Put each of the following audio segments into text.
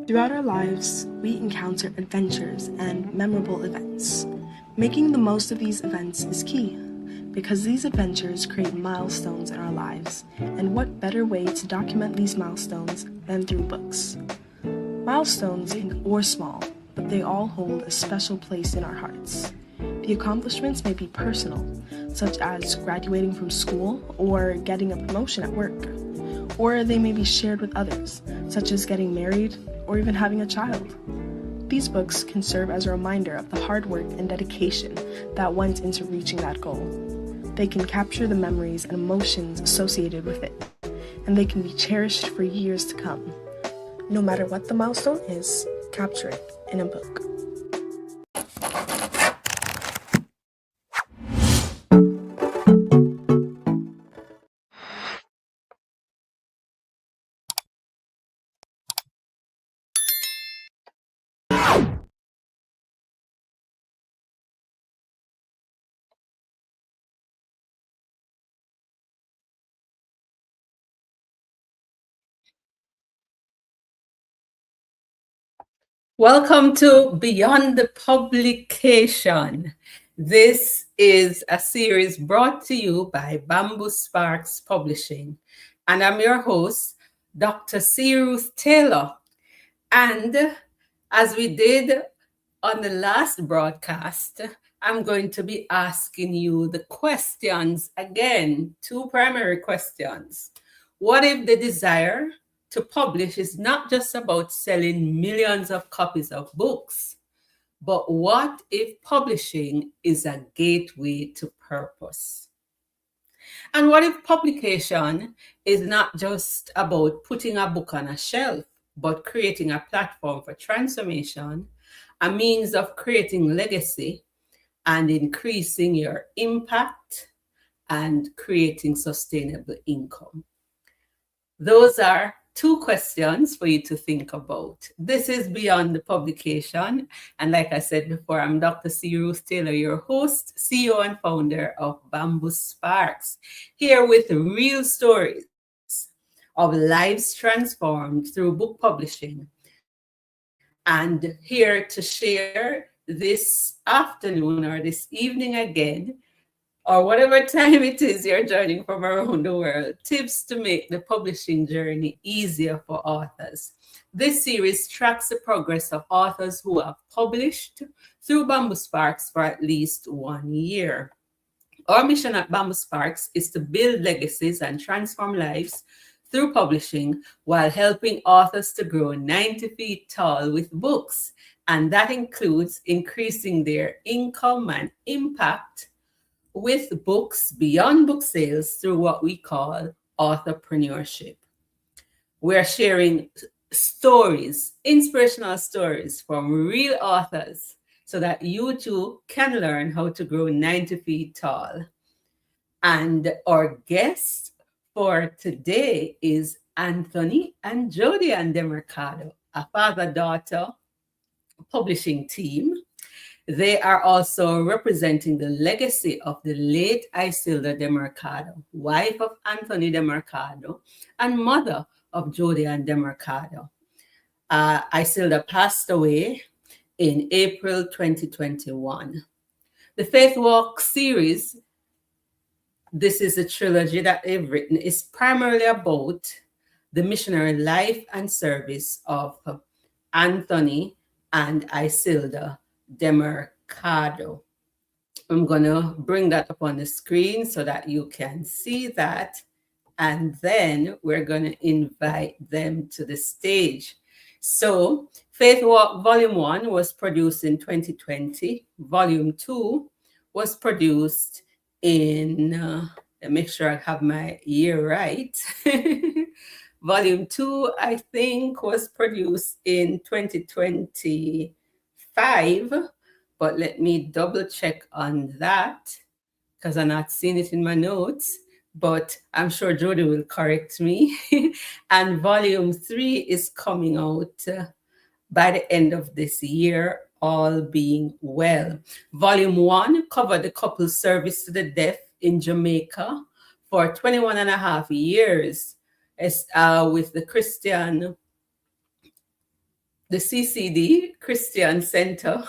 Throughout our lives, we encounter adventures and memorable events. Making the most of these events is key, because these adventures create milestones in our lives, and what better way to document these milestones than through books? Milestones, big or small, but they all hold a special place in our hearts. The accomplishments may be personal, such as graduating from school or getting a promotion at work, or they may be shared with others, such as getting married or even having a child. These books can serve as a reminder of the hard work and dedication that went into reaching that goal. They can capture the memories and emotions associated with it, and they can be cherished for years to come. No matter what the milestone is, capture it in a book. Welcome to Beyond the Publication. This is a series brought to you by Bamboo Sparks Publishing. And I'm your host, Dr. C. Ruth Taylor. And as we did on the last broadcast, I'm going to be asking you the questions again, two primary questions. What if the desire to publish is not just about selling millions of copies of books, but what if publishing is a gateway to purpose? And what if publication is not just about putting a book on a shelf, but creating a platform for transformation, a means of creating legacy and increasing your impact and creating sustainable income? Those are two questions for you to think about. This is Beyond the Publication. And like I said before, I'm Dr. C. Ruth Taylor, your host, CEO and founder of Bamboo Sparks, here with real stories of lives transformed through book publishing. And here to share this afternoon or this evening again, or whatever time it is you're joining from around the world, tips to make the publishing journey easier for authors. This series tracks the progress of authors who have published through Bamboo Sparks for at least 1 year. Our mission at Bamboo Sparks is to build legacies and transform lives through publishing while helping authors to grow 90 feet tall with books. And that includes increasing their income and impact with books beyond book sales through what we call authorpreneurship. We're sharing stories, inspirational stories from real authors so that you too can learn how to grow 90 feet tall. And our guest for today is Anthony and Jody-Ann deMercado, a father-daughter publishing team. They are also representing the legacy of the late Icilda deMercado, wife of Anthony deMercado and mother of Jody-Ann deMercado. Icilda passed away in April 2021. The Faith Walk series, this is a trilogy that they've written, is primarily about the missionary life and service of Anthony and Icilda deMercado. I'm going to bring that up on the screen so that you can see that. And then we're going to invite them to the stage. So Faith Walk Volume 1 was produced in 2020. Volume 2 was produced in, make sure I have my year right. Volume 2, I think, was produced in 2020. But let me double check on that because I'm not seeing it in my notes, but I'm sure Jody will correct me. And volume 3 is coming out by the end of this year, all being well. Volume 1 covered the couple's service to the deaf in Jamaica for 21 and a half years with the Christian the CCD, Christian Center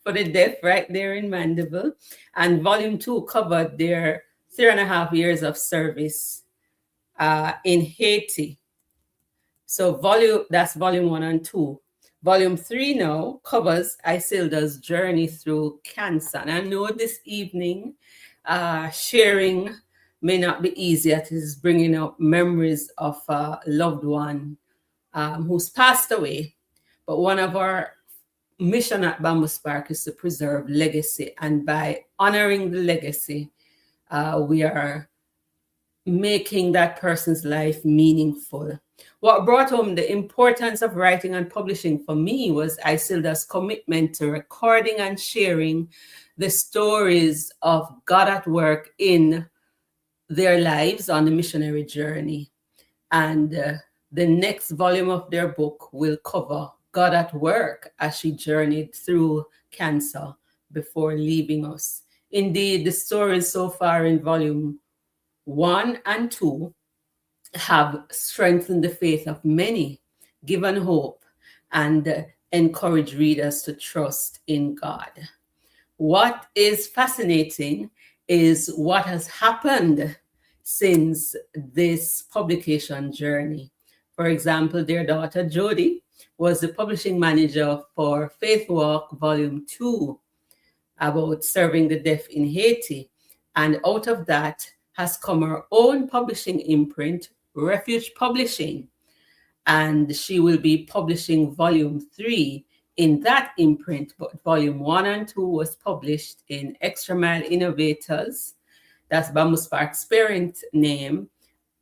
for the Deaf, right there in Mandeville. And volume 2 covered their 3.5 years of service in Haiti. So that's volume 1 and 2. Volume 3 now covers Icilda's journey through cancer. And I know this evening sharing may not be easy. It is bringing up memories of a loved one who's passed away. But one of our mission at Bamboo Spark is to preserve legacy. And by honoring the legacy, we are making that person's life meaningful. What brought home the importance of writing and publishing for me was Icilda's commitment to recording and sharing the stories of God at work in their lives on the missionary journey. And the next volume of their book will cover God at work as she journeyed through cancer before leaving us. Indeed, the stories so far in volume 1 and 2 have strengthened the faith of many, given hope, and encouraged readers to trust in God. What is fascinating is what has happened since this publication journey. For example, their daughter Jody was the publishing manager for Faith Walk Volume 2 about serving the deaf in Haiti. And out of that has come her own publishing imprint, Refuge Publishing. And she will be publishing Volume 3 in that imprint, but Volume 1 and 2 was published in Extra Mile Innovators. That's Bamboo Sparks' parent name,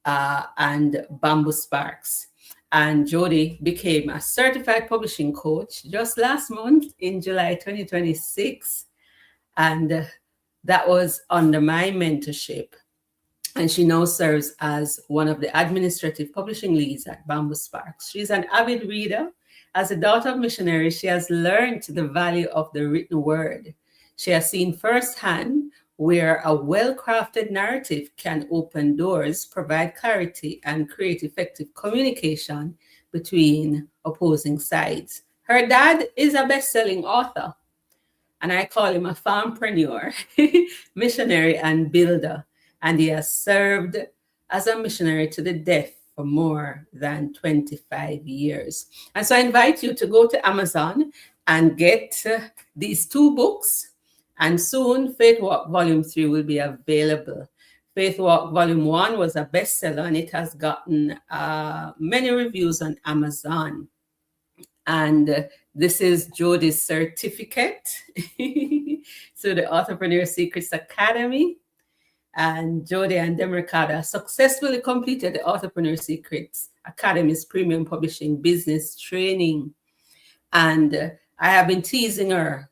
and Bamboo Sparks. And Jody became a certified publishing coach just last month in July 2026. And that was under my mentorship. And she now serves as one of the administrative publishing leads at Bamboo Sparks. She's an avid reader. As a daughter of missionaries, she has learned the value of the written word. She has seen firsthand where a well-crafted narrative can open doors, provide clarity, and create effective communication between opposing sides. Her dad is a best-selling author, and I call him a farmpreneur, missionary, and builder. And he has served as a missionary to the deaf for more than 25 years. And so I invite you to go to Amazon and get these 2 books. And soon, Faith Walk Volume 3 will be available. Faith Walk Volume 1 was a bestseller, and it has gotten many reviews on Amazon. And this is Jody's certificate through the Entrepreneur Secrets Academy. And Jody and deMercado successfully completed the Entrepreneur Secrets Academy's premium publishing business training. And I have been teasing her.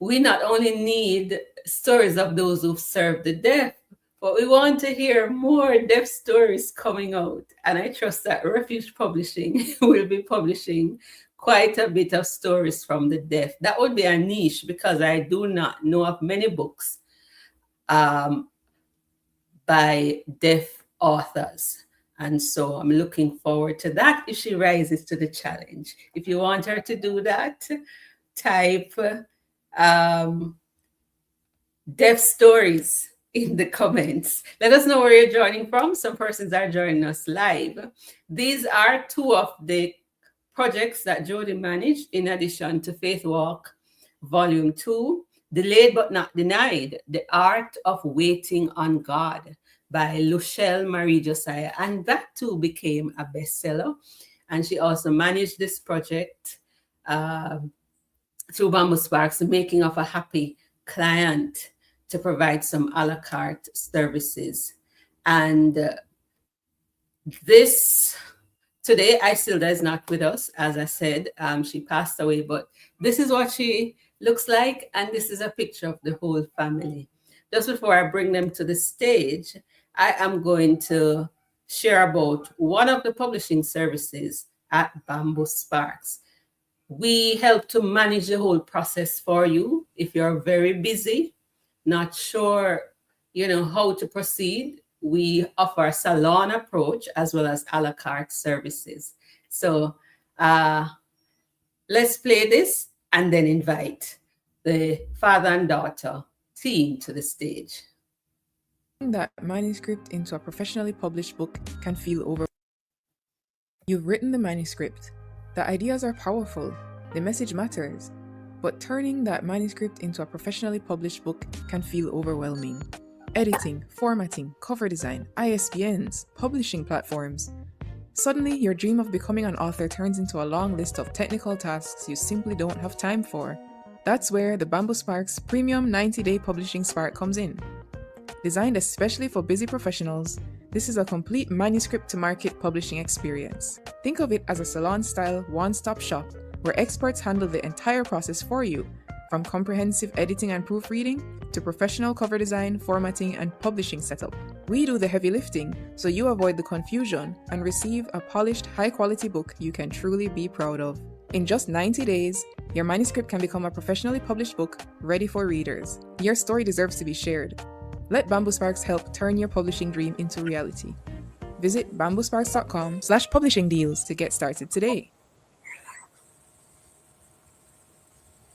We not only need stories of those who've served the deaf, but we want to hear more deaf stories coming out. And I trust that Refuge Publishing will be publishing quite a bit of stories from the deaf. That would be a niche, because I do not know of many books by deaf authors. And so I'm looking forward to that if she rises to the challenge. If you want her to do that, type deaf stories in the comments. Let us know where you're joining from. Some persons are joining us live. These are 2 of the projects that Jody managed, in addition to Faith Walk Volume 2, Delayed But Not Denied, The Art of Waiting on God by Luchelle Marie Josiah. And that too became a bestseller. And she also managed this project through Bamboo Sparks, The Making of a Happy Client, to provide some a la carte services. And today, Icilda is not with us, as I said. She passed away, but this is what she looks like, and this is a picture of the whole family. Just before I bring them to the stage, I am going to share about one of the publishing services at Bamboo Sparks. We help to manage the whole process for you. If you're very busy, not sure, how to proceed, we offer a salon approach as well as a la carte services. So Let's play this and then invite the father and daughter team to the stage. That manuscript into a professionally published book can feel overwhelming. You've written the manuscript. The ideas are powerful. The message matters. But turning that manuscript into a professionally published book can feel overwhelming. Editing, formatting, cover design, ISBNs, publishing platforms. Suddenly, your dream of becoming an author turns into a long list of technical tasks you simply don't have time for. That's where the Bamboo Sparks Premium 90-Day Publishing Spark comes in. Designed especially for busy professionals, this is a complete manuscript-to-market publishing experience. Think of it as a salon-style one-stop shop where experts handle the entire process for you, from comprehensive editing and proofreading to professional cover design, formatting, and publishing setup. We do the heavy lifting so you avoid the confusion and receive a polished, high-quality book you can truly be proud of. In just 90 days, your manuscript can become a professionally published book ready for readers. Your story deserves to be shared. Let Bamboo Sparks help turn your publishing dream into reality. Visit bamboosparks.com/publishing deals to get started today.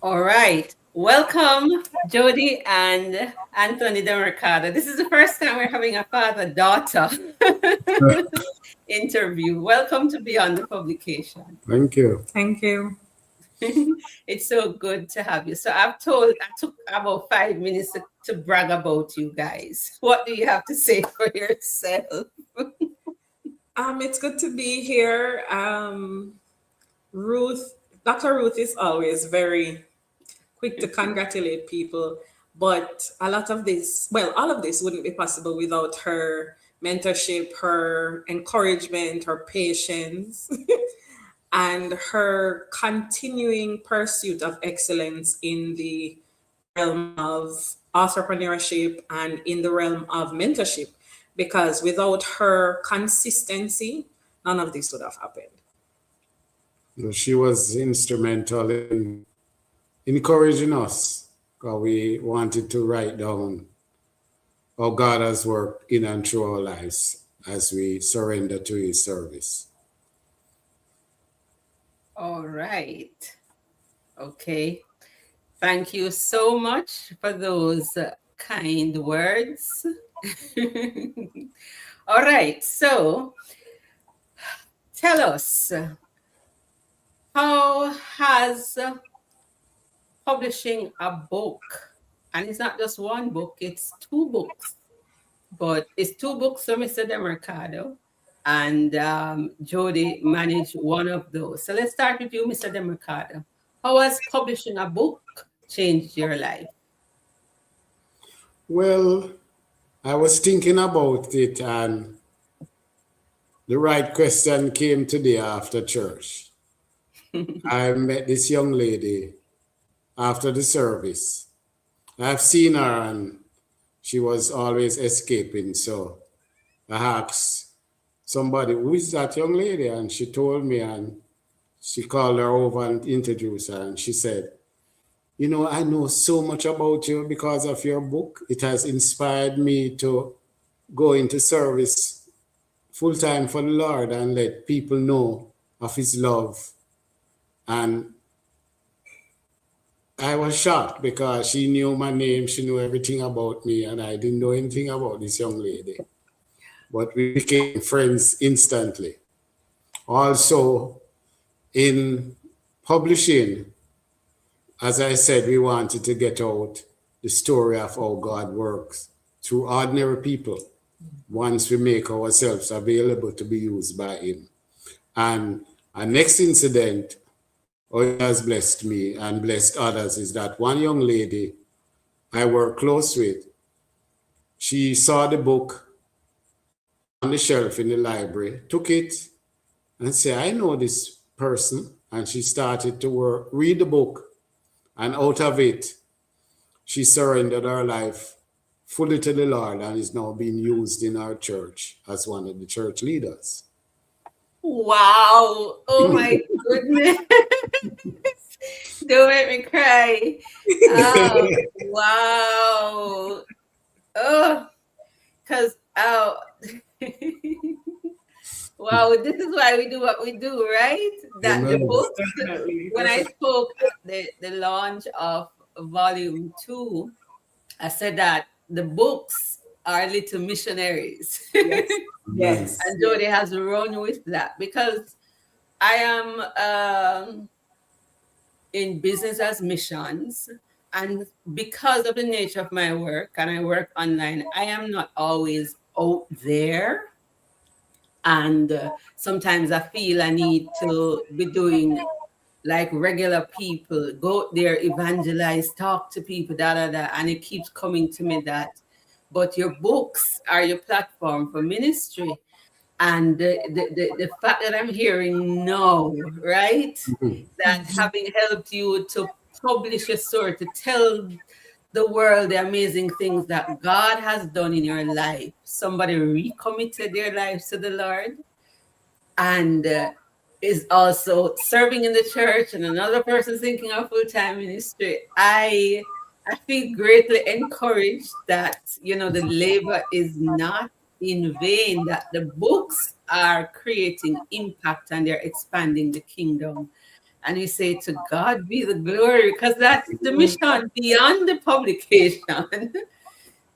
All right. Welcome, Jody and Anthony deMercado. This is the first time we're having a father-daughter interview. Welcome to Beyond the Publication. Thank you. Thank you. It's so good to have you. So I took about 5 minutes to brag about you guys. What do you have to say for yourself? It's good to be here. Dr. Ruth is always very quick to congratulate people, but all of this wouldn't be possible without her mentorship, her encouragement, her patience, and her continuing pursuit of excellence in the realm of entrepreneurship and in the realm of mentorship. Because without her consistency, none of this would have happened. She was instrumental in encouraging us, because we wanted to write down how God has worked in and through our lives as we surrender to His service. All right. Okay. Thank you so much for those kind words. All right. So tell us, how has publishing a book, and it's not just one book, it's 2 books, but it's 2 books from Mr. deMercado, and Jody managed one of those. So let's start with you, Mr. deMercado. How has publishing a book changed your life? Well, I was thinking about it, and the right question came today after church. I met this young lady after the service. I've seen her, and she was always escaping. So I asked somebody, who is that young lady? And she told me, and she called her over and introduced her. And she said, you know, I know so much about you because of your book. It has inspired me to go into service full-time for the Lord and let people know of His love. And I was shocked because she knew my name, she knew everything about me, and I didn't know anything about this young lady. But we became friends instantly. Also, in publishing, as I said, we wanted to get out the story of how God works through ordinary people once we make ourselves available to be used by Him. And our next incident, how He has blessed me and blessed others, is that one young lady I work close with, she saw the book on the shelf in the library, took it and said, I know this person. And she started to read the book. And out of it, she surrendered her life fully to the Lord and is now being used in our church as one of the church leaders. Wow. Oh my goodness. Don't make me cry. Oh, wow. Oh, because, wow. Wow, this is why we do what we do, right? That the Amen. books, Definitely. when I spoke at the launch of volume 2, I said that the books are little missionaries. Yes. Yes. And Jody has run with that because I am in business as missions. And because of the nature of my work, and I work online, I am not always out there. And sometimes I feel I need to be doing like regular people, go out there, evangelize, talk to people, da da da. And it keeps coming to me that, but your books are your platform for ministry. And the fact that I'm hearing now, right? That having helped you to publish your story, to tell the world the amazing things that God has done in your life. Somebody recommitted their lives to the Lord and is also serving in the church, and another person thinking of full-time ministry. I feel greatly encouraged that, the labor is not in vain, that the books are creating impact and they're expanding the kingdom. And we say, to God be the glory, because that's the mission beyond the publication.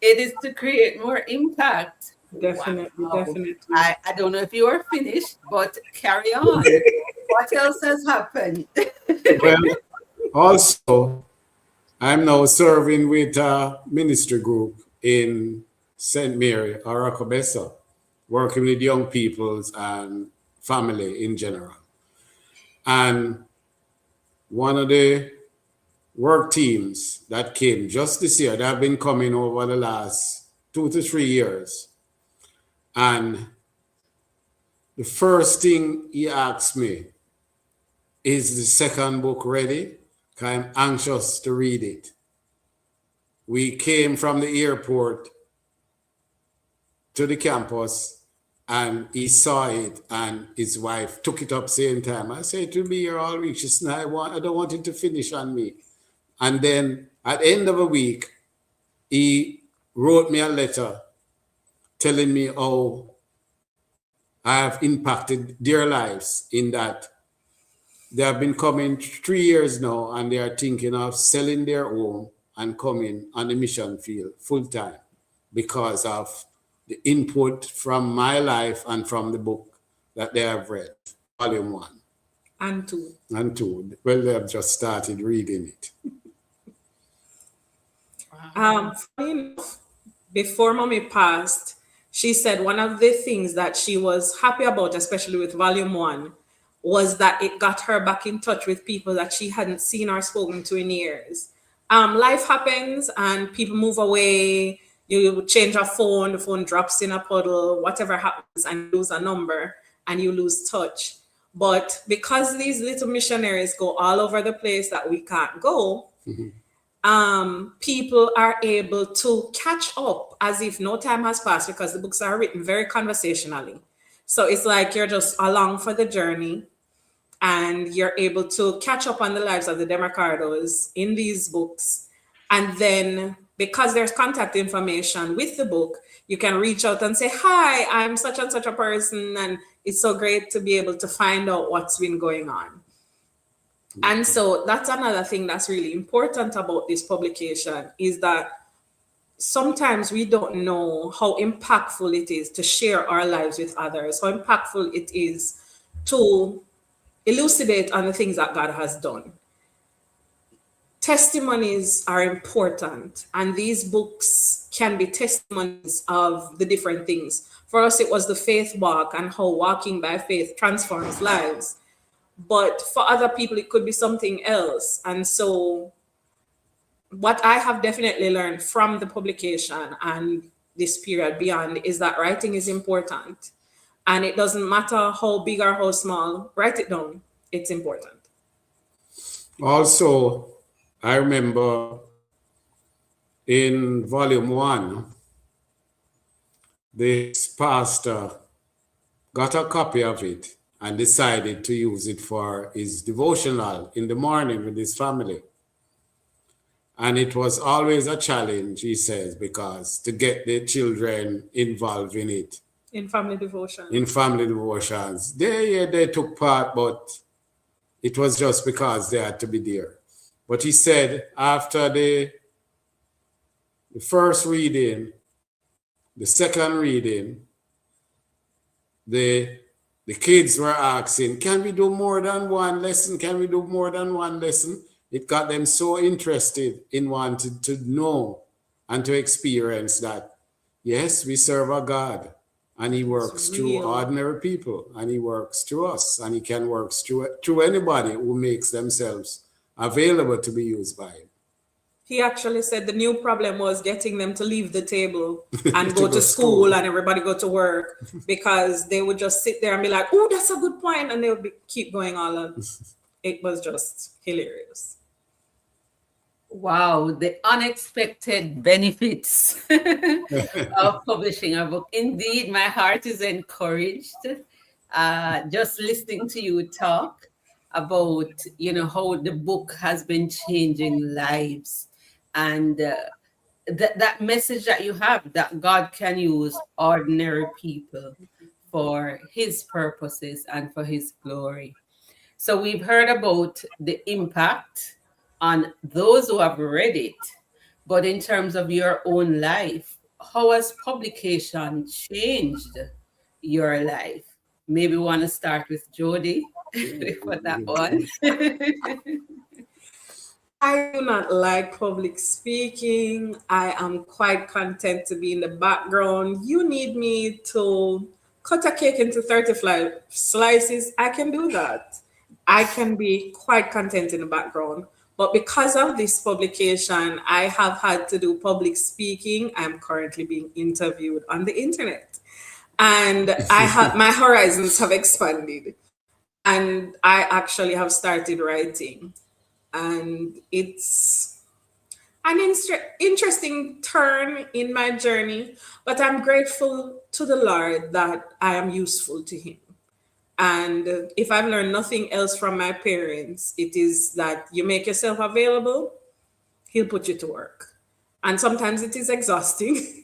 It is to create more impact. Definitely. Wow. Definitely. I don't know if you are finished, but carry on. What else has happened? Well, also, I'm now serving with a ministry group in St. Mary, Arakobesa, working with young peoples and family in general. And one of the work teams that came just this year, they have been coming over the last 2 to 3 years. And the first thing he asked me, is the second book ready? I'm anxious to read it. We came from the airport to the campus and he saw it and his wife took it up same time. I said, it will be here all week. She said, I don't want it to finish on me. And then at the end of a week, he wrote me a letter telling me how I have impacted their lives in that they have been coming 3 years now and they are thinking of selling their home and coming on the mission field full time because of the input from my life and from the book that they have read, volume 1. And 2. And 2. Well, they have just started reading it. Funny enough, before mommy passed, she said one of the things that she was happy about, especially with volume 1, was that it got her back in touch with people that she hadn't seen or spoken to in years. Life happens and people move away. You change a phone, the phone drops in a puddle, whatever happens, and you lose a number and you lose touch. But because these little missionaries go all over the place that we can't go, people are able to catch up as if no time has passed because the books are written very conversationally. So it's like you're just along for the journey and you're able to catch up on the lives of the deMercados in these books. And then because there's contact information with the book, you can reach out and say, hi, I'm such and such a person. And it's so great to be able to find out what's been going on. And so that's another thing that's really important about this publication is that sometimes we don't know how impactful it is to share our lives with others, how impactful it is to elucidate on the things that God has done. Testimonies are important, and these books can be testimonies of the different things. For us, it was the faith walk and how walking by faith transforms lives. But for other people, it could be something else. And so what I have definitely learned from the publication and this period beyond is that writing is important. And it doesn't matter how big or how small, write it down. It's important. Also, I remember in volume 1, this pastor got a copy of it and decided to use it for his devotional in the morning with his family. And it was always a challenge, he says, because to get the children involved in it. In family devotion. in family devotions. They took part, but it was just because they had to be there. But he said after the first reading, the second reading, the kids were asking, can we do more than one lesson? Can we do more than one lesson? It got them so interested in wanting to know and to experience that, yes, we serve a God and he works through ordinary people and he works through us and he can work through anybody who makes themselves available to be used by him. He actually said the new problem was getting them to leave the table and go to school and everybody go to work, because they would just sit there and be like, oh, that's a good point. And they would keep going all on. It was just hilarious. Wow, the unexpected benefits of publishing a book. Indeed, my heart is encouraged just listening to you talk about, how the book has been changing lives. And that message that you have, that God can use ordinary people for his purposes and for his glory. So we've heard about the impact on those who have read it, but in terms of your own life, how has publication changed your life? Maybe we want to start with Jody for that one. I do not like public speaking. I am quite content to be in the background. You need me to cut a cake into 35 slices. I can do that. I can be quite content in the background. But because of this publication, I have had to do public speaking. I'm currently being interviewed on the internet. And my horizons have expanded. And I actually have started writing. And it's an interesting turn in my journey, but I'm grateful to the Lord that I am useful to him. And if I've learned nothing else from my parents, it is that you make yourself available, he'll put you to work. And sometimes it is exhausting,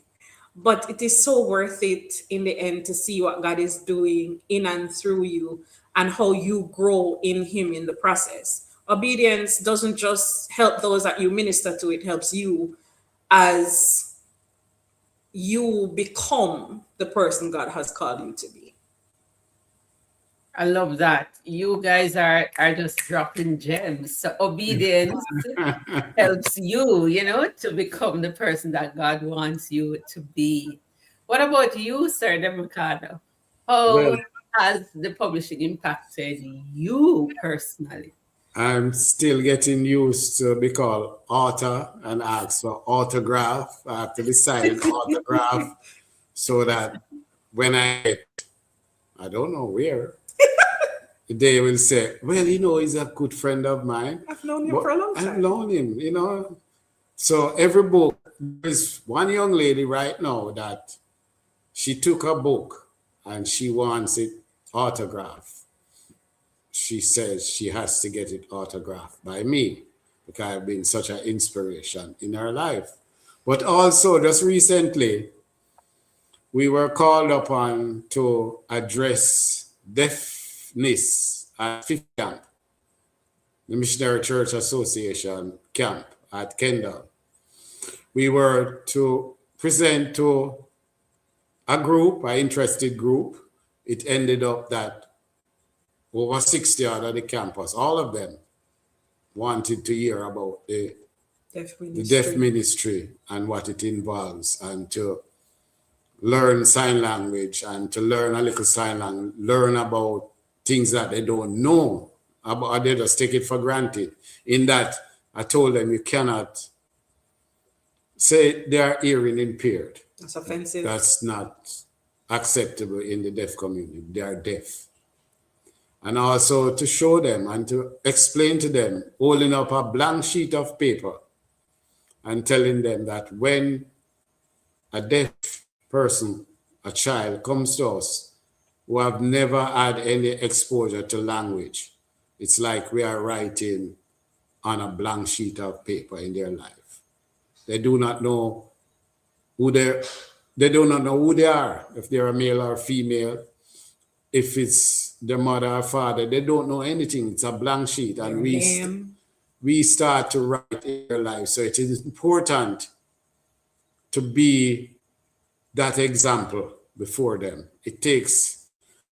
but it is so worth it in the end to see what God is doing in and through you and how you grow in him in the process. Obedience doesn't just help those that you minister to, it helps you as you become the person God has called you to be. I love that. You guys are just dropping gems. So obedience helps you, to become the person that God wants you to be. What about you, Sir deMercado? How has the publishing impacted you personally? I'm still getting used to be called author and ask for autograph. I have to be signed autograph so that when I don't know where, they will say, well, he's a good friend of mine. I've known him for a long time. I've known him, So every book, there's one young lady right now that she took a book and she wants it autographed. She says she has to get it autographed by me because I've been such an inspiration in her life. But also, just recently, we were called upon to address deafness at Fifth Camp, the Missionary Church Association camp at Kendall. We were to present to a group, an interested group. It ended up that over 60 out of the campus, all of them wanted to hear about the deaf ministry and what it involves, and to learn sign language and to learn a little sign language, learn about things that they don't know about, or they just take it for granted. In that, I told them you cannot say they are hearing impaired. That's offensive. That's not acceptable in the deaf community. They are deaf. And also to show them and to explain to them, holding up a blank sheet of paper and telling them that when a deaf person, a child, comes to us who have never had any exposure to language, it's like we are writing on a blank sheet of paper in their life. They do not know who their they do not know who they are, if they're a male or female, if it's their mother or father, they don't know anything. It's a blank sheet, and we start to write in their life. So it is important to be that example before them. It takes,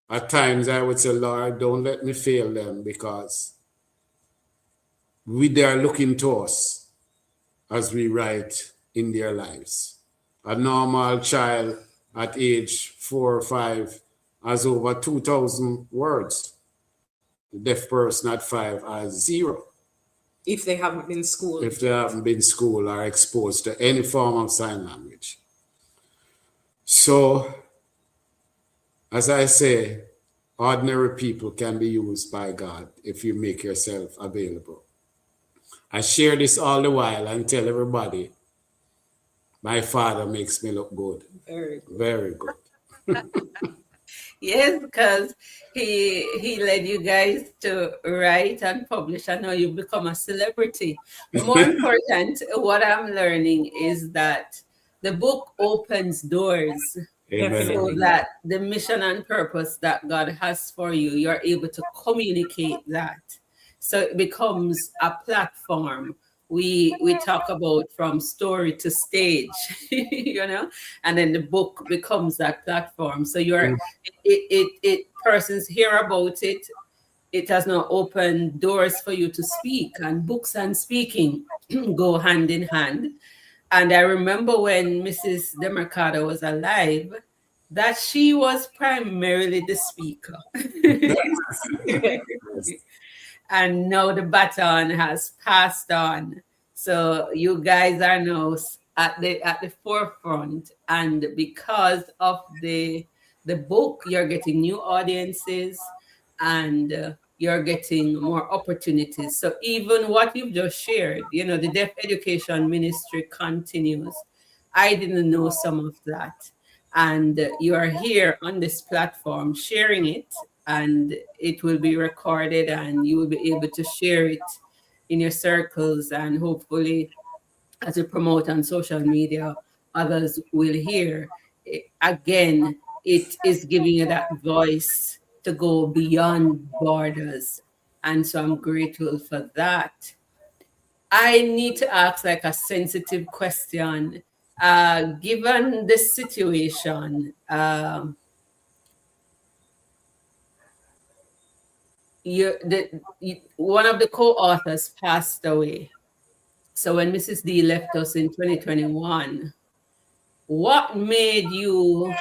at times I would say, Lord, don't let me fail them, because they are looking to us as we write in their lives. A normal child at age 4 or 5 has over 2,000 words. The deaf person at 5 has 0. If they haven't been schooled. If they haven't been schooled or exposed to any form of sign language. So, as I say, ordinary people can be used by God if you make yourself available. I share this all the while and tell everybody, my father makes me look good. Very good. Very good. Yes, because he led you guys to write and publish, and now you've become a celebrity. But more important, what I'm learning is that the book opens doors. Amen. So that the mission and purpose that God has for you, you're able to communicate that. So it becomes a platform. We talk about from story to stage, you know, and then the book becomes that platform. So persons hear about it. It has now opened doors for you to speak, and books and speaking go hand in hand. And I remember when Mrs. deMercado was alive, that she was primarily the speaker. And now the baton has passed on. So you guys are now at the forefront. And because of the book, you're getting new audiences, and you're getting more opportunities. So even what you've just shared, you know, the deaf education ministry continues. I didn't know some of that. And you are here on this platform sharing it, and it will be recorded, and you will be able to share it in your circles, and hopefully as you promote on social media, others will hear. Again, it is giving you that voice to go beyond borders. And so I'm grateful for that. I need to ask like a sensitive question. Given the situation, one of the co-authors passed away. So when Mrs. D left us in 2021, what made you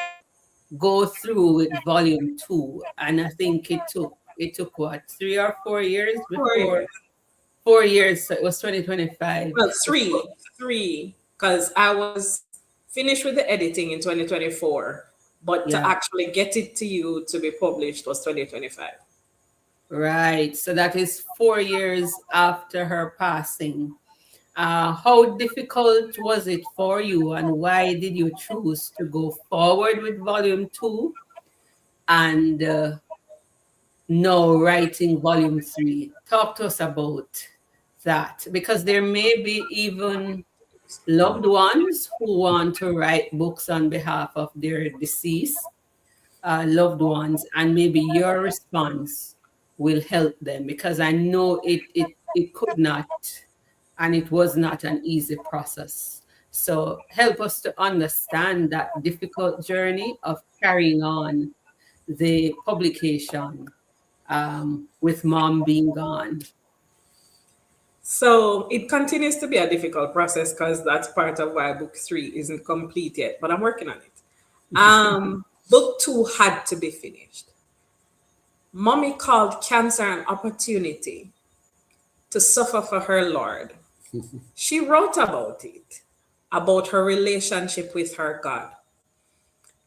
go through with volume 2? And I think it took what, 3 or 4 years before? 4 years. So it was 2025. Well, three, because I was finished with the editing in 2024, but to actually get it to you to be published was 2025. Right. So that is 4 years after her passing. How difficult was it for you, and why did you choose to go forward with volume 2 and now writing volume 3? Talk to us about that, because there may be even loved ones who want to write books on behalf of their deceased loved ones, and maybe your response will help them, because I know it could not, and it was not an easy process. So help us to understand that difficult journey of carrying on the publication with mom being gone. So it continues to be a difficult process, because that's part of why book 3 isn't complete yet, but I'm working on it. Book 2 had to be finished. Mommy called cancer an opportunity to suffer for her Lord. She wrote about it, about her relationship with her God.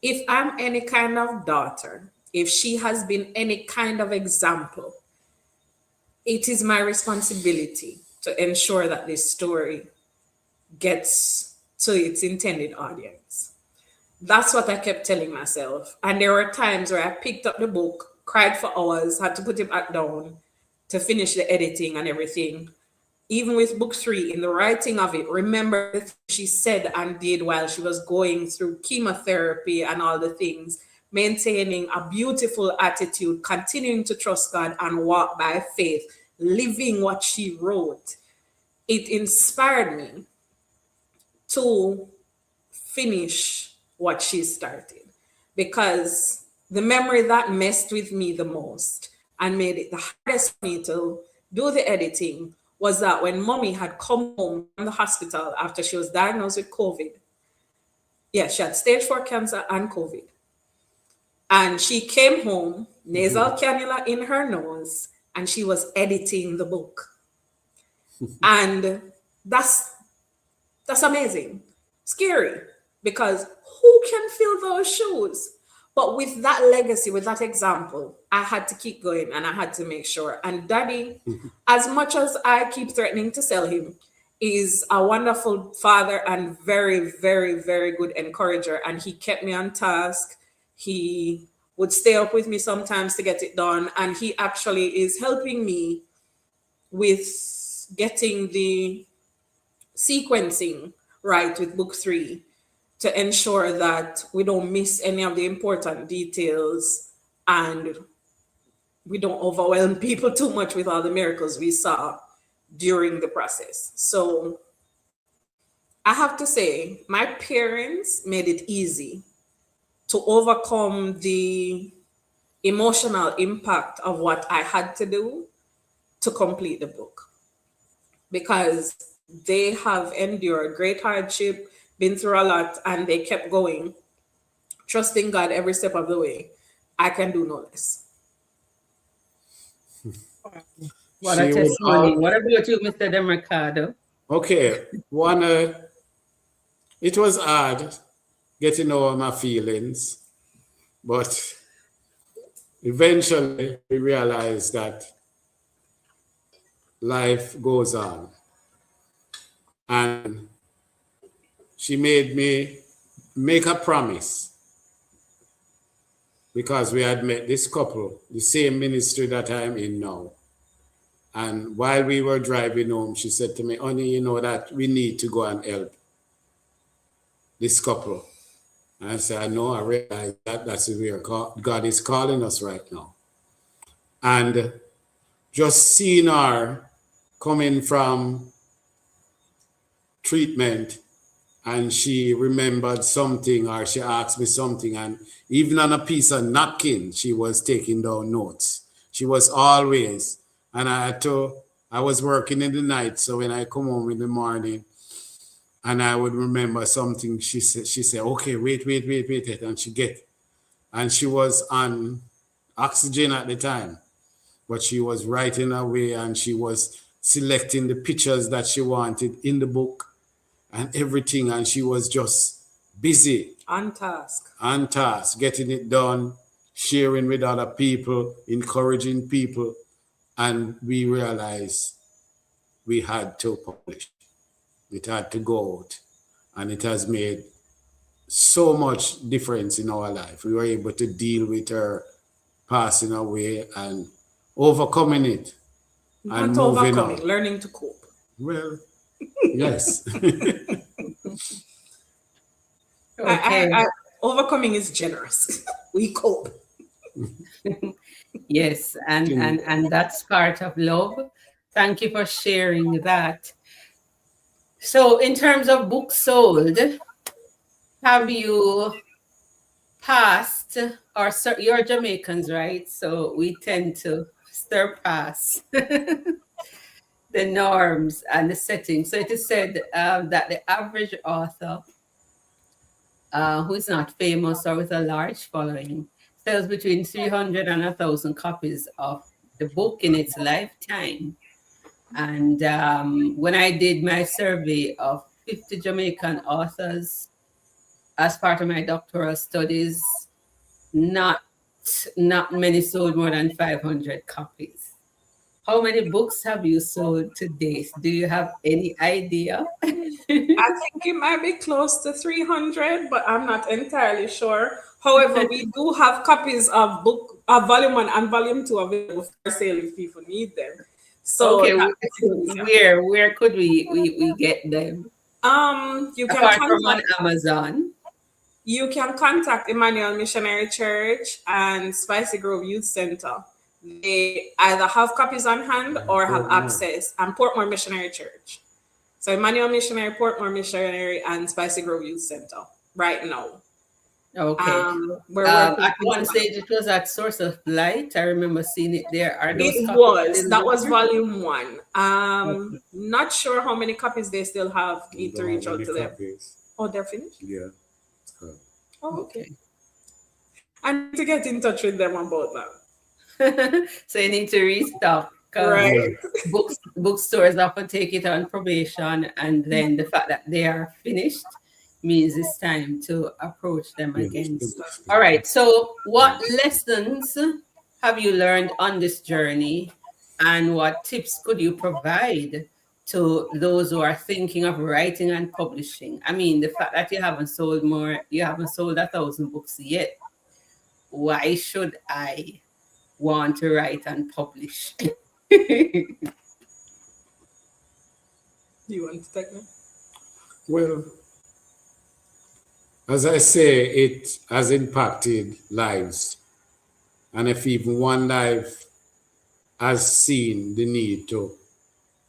If I'm any kind of daughter, if she has been any kind of example, it is my responsibility to ensure that this story gets to its intended audience. That's what I kept telling myself. And there were times where I picked up the book, cried for hours, had to put it back down to finish the editing and everything. even with book 3, in the writing of it, remember the things she said and did while she was going through chemotherapy and all the things, maintaining a beautiful attitude, continuing to trust God and walk by faith, living what she wrote. It inspired me to finish what she started, because the memory that messed with me the most and made it the hardest for me to do the editing was that when mommy had come home from the hospital after she was diagnosed with COVID, she had stage 4 cancer and COVID. And she came home, nasal cannula in her nose, and she was editing the book. And that's amazing. Scary, because who can fill those shoes? But with that legacy, with that example, I had to keep going and I had to make sure. And Daddy, as much as I keep threatening to sell him, is a wonderful father and very, very, very good encourager. And he kept me on task. He would stay up with me sometimes to get it done. And he actually is helping me with getting the sequencing right with book 3 to ensure that we don't miss any of the important details and we don't overwhelm people too much with all the miracles we saw during the process. So I have to say, my parents made it easy to overcome the emotional impact of what I had to do to complete the book, because they have endured great hardship, been through a lot, and they kept going, trusting God every step of the way. I can do no less. What a testimony. What about you, Mr. deMercado? Okay, it was hard getting over my feelings, but eventually we realized that life goes on. And she made me make a promise, because we had met this couple, the same ministry that I'm in now. And while we were driving home, she said to me, honey, you know that we need to go and help this couple. And I said, I know, I realize that that's where God is calling us right now. And just seeing her coming from treatment, and she remembered something, or she asked me something, and even on a piece of napkin, she was taking down notes. She was always, and I was working in the night, so when I come home in the morning, and I would remember something, she said, okay, wait, and she was on oxygen at the time, but she was writing away, and she was selecting the pictures that she wanted in the book and everything, and she was just busy. On task, getting it done, sharing with other people, encouraging people, and we realized we had to publish. It had to go out, and it has made so much difference in our life. We were able to deal with her passing away and overcoming it. Not overcoming, learning to cope. Well, yes. Okay. Overcoming is generous. We cope. Yes, and that's part of love. Thank you for sharing that. So in terms of books sold, have you passed, or you're Jamaicans, right? So we tend to surpass the norms and the settings. So it is said that the average author who is not famous or with a large following sells between 300 and 1,000 copies of the book in its lifetime. And when I did my survey of 50 Jamaican authors as part of my doctoral studies, not many sold more than 500 copies. How many books have you sold to date? Do you have any idea? I think it might be close to 300, but I'm not entirely sure. However, we do have copies of volume 1 and volume 2 available for sale if people need them. So Okay, that basically is, where could we get them? you can Apart from on contact Amazon. Emmanuel Missionary Church and Spicy Grove Youth Center. They either have copies on hand or have Portmore. access, and Portmore Missionary Church. So Emmanuel Missionary, Portmore Missionary, and Spicy Grove Youth Center right now. Okay. We're working At with one stage it was at Source of Light. I remember seeing it there. Are those it copies was still that was there? volume 1. Okay. Not sure how many copies they still have. Need to reach out to them. Oh, they're finished? Yeah. Oh, okay. I need to get in touch with them about that. So you need to restock. Right. Bookstores often take it on probation, and then the fact that they are finished means it's time to approach them again. All right. So what lessons have you learned on this journey, and what tips could you provide to those who are thinking of writing and publishing? I mean, the fact that you haven't sold 1,000 books yet. Why should I want to write and publish? You want to take that? Well, as I say, it has impacted lives. And if even one life has seen the need to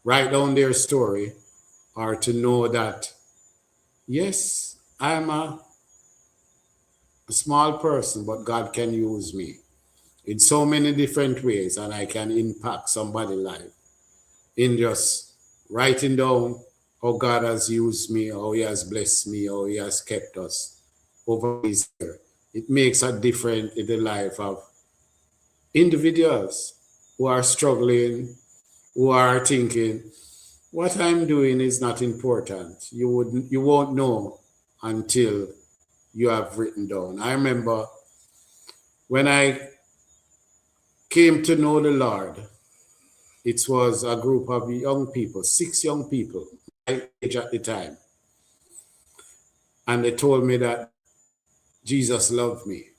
write down their story or to know that, yes, I'm a small person, but God can use me in so many different ways, and I can impact somebody's life in just writing down how God has used me, how He has blessed me, how He has kept us over this year. It makes a difference in the life of individuals who are struggling, who are thinking, what I'm doing is not important. You won't know until you have written down. I remember when I came to know the Lord, it was a group of young people, 6 young people, my age at the time. And they told me that Jesus loved me.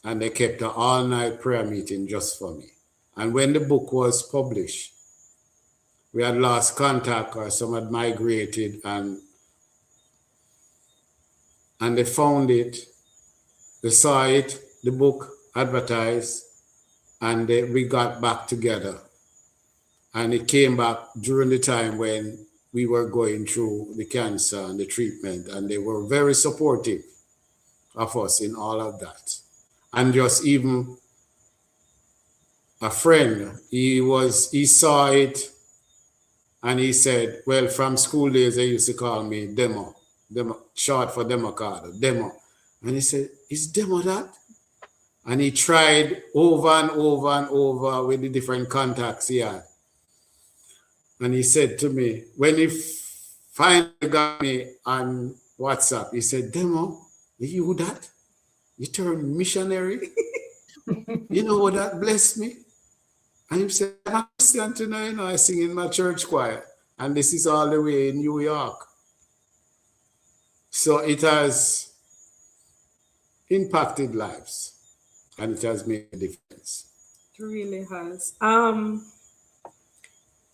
And they kept an all-night prayer meeting just for me. And when the book was published, we had lost contact, or some had migrated, and they found it, they saw it, the book advertised, and we got back together. And it came back during the time when we were going through the cancer and the treatment, and they were very supportive of us in all of that. And just even a friend, he saw it, and he said, well, from school days, they used to call me Demo, short for deMercado, Demo. And he said, is Demo that? And he tried over and over and over with the different contacts he had. And he said to me, when he finally got me on WhatsApp, he said, Demo, you that? You turned missionary? You know what that blessed me? And he said, I'm a Christian tonight, I sing in my church choir. And this is all the way in New York. So it has impacted lives, and it has made a difference. It really has.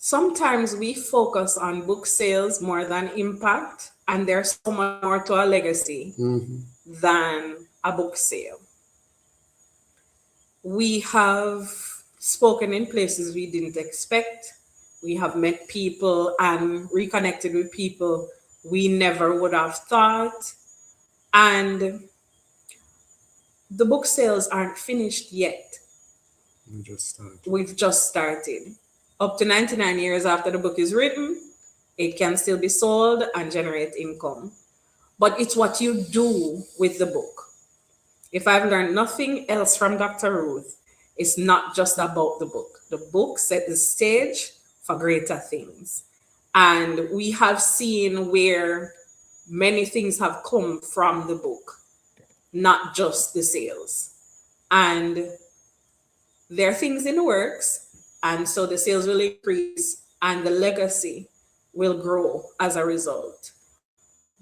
Sometimes we focus on book sales more than impact, and there's so much more to a legacy than a book sale. We have spoken in places we didn't expect. We have met people and reconnected with people we never would have thought. And the book sales aren't finished yet. We've just started. Up to 99 years after the book is written, it can still be sold and generate income. But it's what you do with the book. If I've learned nothing else from Dr. Ruth, it's not just about the book. The book set the stage for greater things. And we have seen where many things have come from the book, not just the sales. And there are things in the works, and so the sales will increase and the legacy will grow as a result.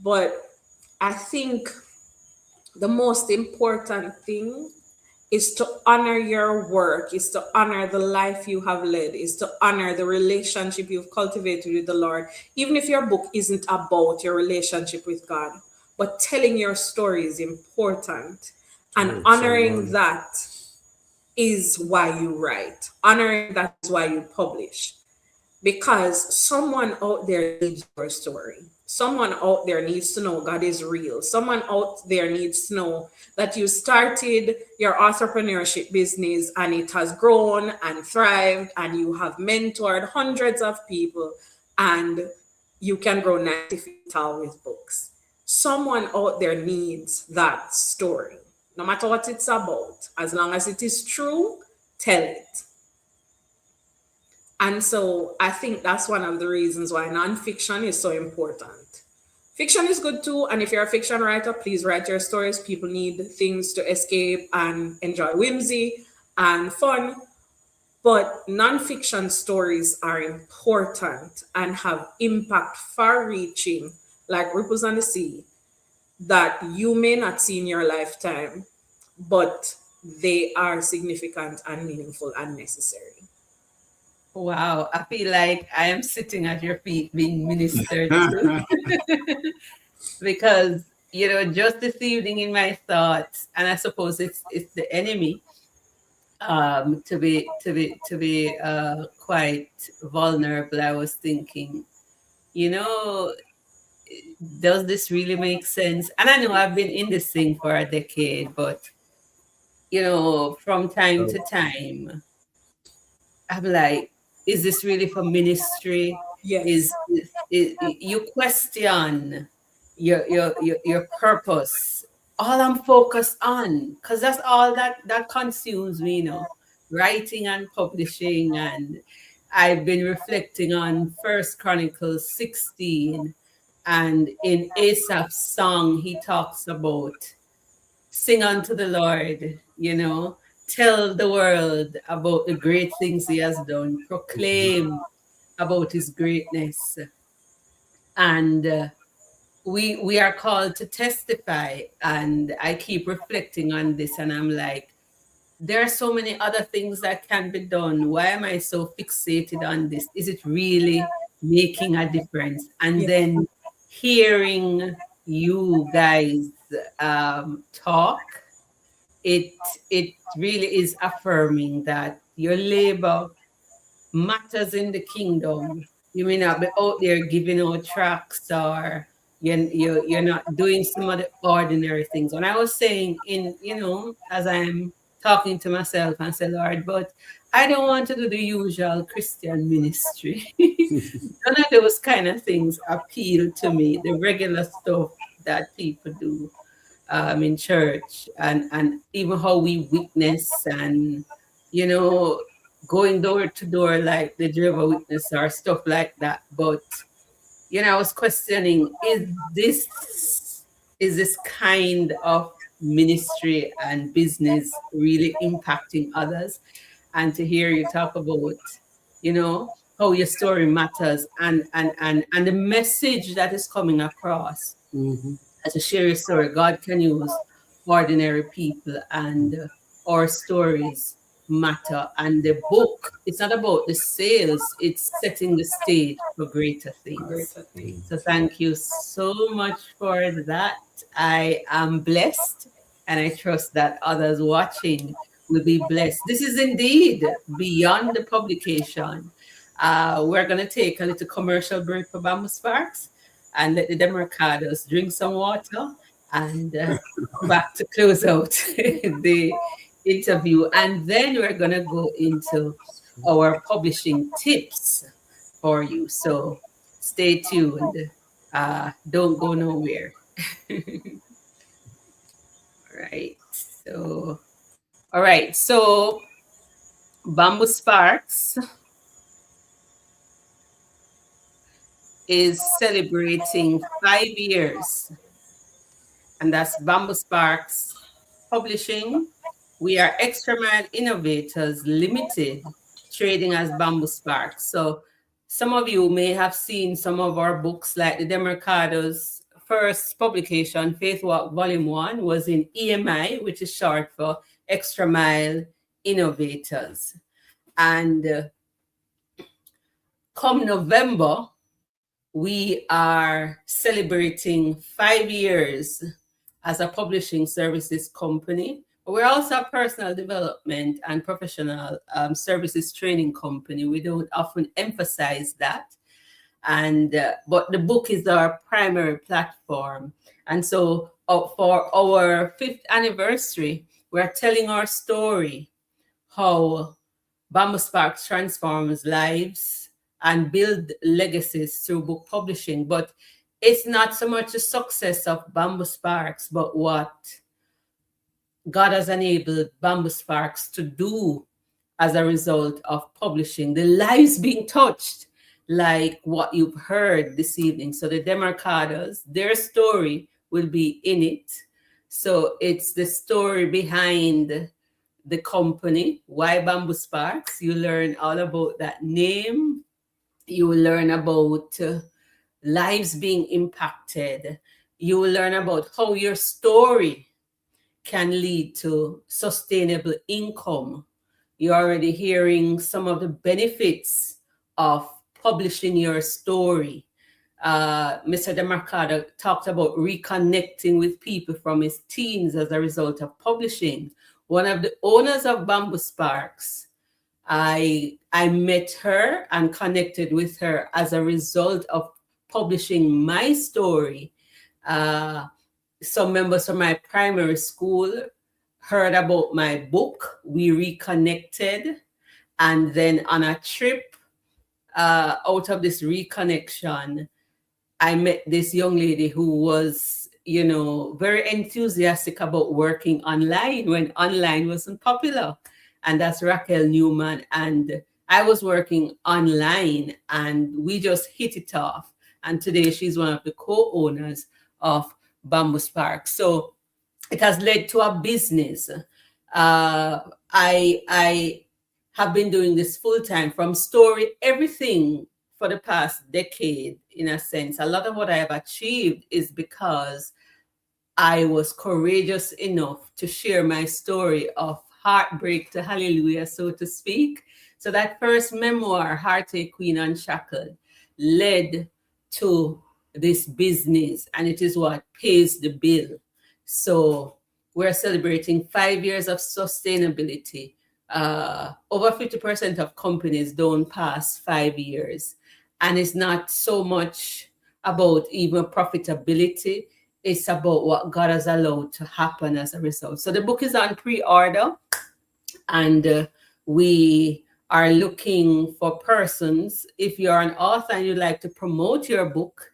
But I think the most important thing is to honor your work, is to honor the life you have led, is to honor the relationship you've cultivated with the Lord. Even if your book isn't about your relationship with God, but telling your story is important. And honoring that is why you write. Honoring that is why you publish. Because someone out there needs your story. Someone out there needs to know God is real. Someone out there needs to know that you started your entrepreneurship business and it has grown and thrived, and you have mentored hundreds of people, and you can grow 90 feet tall with books. Someone out there needs that story. No matter what it's about, as long as it is true, tell it. And so I think that's one of the reasons why nonfiction is so important. Fiction is good too. And if you're a fiction writer, please write your stories. People need things to escape and enjoy whimsy and fun. But nonfiction stories are important and have impact far reaching, like ripples on the sea, that you may not see in your lifetime, but they are significant and meaningful and necessary. Wow, I feel like I am sitting at your feet being ministered to. Because, just this evening in my thoughts, and I suppose it's the enemy, to be quite vulnerable. I was thinking, does this really make sense? And I know I've been in this thing for a decade, but from time to time, I'm like, is this really for ministry? Yes. Is you question your purpose? All I'm focused on, because that's all that consumes me, writing and publishing. And I've been reflecting on First Chronicles 16, and in Asaph's song, he talks about sing unto the Lord, tell the world about the great things he has done, proclaim about his greatness. And we are called to testify. And I keep reflecting on this, and I'm like, there are so many other things that can be done. Why am I so fixated on this? Is it really making a difference? And then hearing you guys talk, it really is affirming that your labor matters in the kingdom. You may not be out there giving out tracts, or you're not doing some of the ordinary things. And I was saying, as I'm talking to myself, and say, Lord, but I don't want to do the usual Christian ministry. None of those kind of things appeal to me. The regular stuff that people do in church, and even how we witness, and going door to door like the Jehovah Witness or stuff like that. But I was questioning, is this kind of ministry and business really impacting others? And to hear you talk about how your story matters, and the message that is coming across. As to share your story, God can use ordinary people, and our stories matter. And the book, it's not about the sales, it's setting the stage for greater things. So thank you so much for that. I am blessed, and I trust that others watching will be blessed. This is indeed beyond the publication. We're going to take a little commercial break for Bamboo Sparks, and let the deMercados drink some water, and back to close out the interview. And then we're going to go into our publishing tips for you. So stay tuned. Don't go nowhere. All right. So Bamboo Sparks is celebrating 5 years, and that's Bamboo Sparks Publishing. We are Extra Mile Innovators Limited, trading as Bamboo Sparks. So some of you may have seen some of our books, like the deMercado's first publication, Faith Walk Volume 1, was in EMI, which is short for extra mile innovators. And come November, we are celebrating 5 years as a publishing services company. We're also a personal development and professional services training company. We don't often emphasize that. And but the book is our primary platform. And so for our 5th anniversary, we're telling our story, how Bamboo Sparks transforms lives and build legacies through book publishing. But it's not so much the success of Bamboo Sparks, but what God has enabled Bamboo Sparks to do as a result of publishing, the lives being touched, like what you've heard this evening. So the deMercados, their story will be in it. So it's the story behind the company, why Bamboo Sparks. You learn all about that name. You will learn about lives being impacted. You will learn about how your story can lead to sustainable income. You're already hearing some of the benefits of publishing your story. Mr. deMercado talked about reconnecting with people from his teens as a result of publishing. One of the owners of Bamboo Sparks, I met her and connected with her as a result of publishing my story. Some members from my primary school heard about my book. We reconnected. And then on a trip, out of this reconnection, I met this young lady who was, very enthusiastic about working online when online wasn't popular. And that's Raquel Newman. And I was working online and we just hit it off. And today she's one of the co-owners of Bamboo Sparks. So it has led to a business. I have been doing this full time, from story, everything, for the past decade, in a sense. A lot of what I have achieved is because I was courageous enough to share my story of heartbreak to hallelujah, so to speak. So that first memoir, Heartache Queen Unshackled, led to this business, and it is what pays the bill. So we're celebrating 5 years of sustainability. Over 50% of companies don't pass 5 years. And it's not so much about even profitability. It's about what God has allowed to happen as a result. So the book is on pre-order, and we are looking for persons. If you're an author and you'd like to promote your book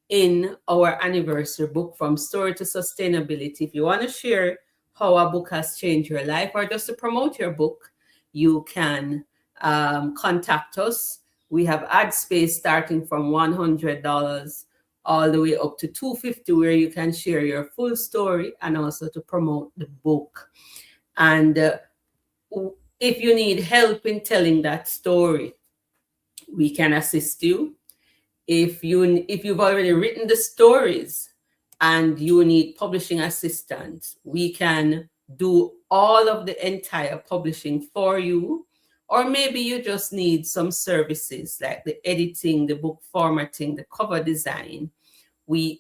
in our anniversary book, From Story to Sustainability, if you want to share how a book has changed your life, or just to promote your book, you can contact us. We have ad space starting from $100 all the way up to $250, where you can share your full story and also to promote the book. And if you need help in telling that story, we can assist you. If you've already written the stories and you need publishing assistance, we can do all of the entire publishing for you. Or maybe you just need some services like the editing, the book formatting, the cover design.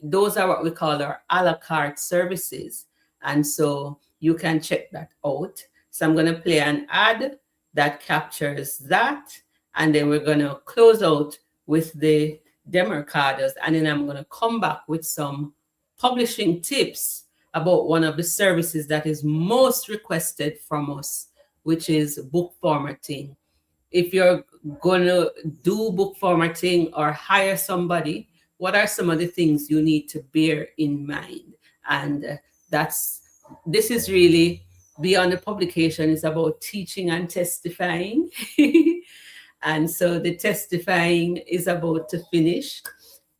Those are what we call our a la carte services. And so you can check that out. So I'm going to play an ad that captures that. And then we're going to close out with the deMercados. And then I'm going to come back with some publishing tips about one of the services that is most requested from us, which is book formatting. If you're going to do book formatting or hire somebody, what are some of the things you need to bear in mind? And this is really beyond the publication. It's about teaching and testifying. And so the testifying is about to finish,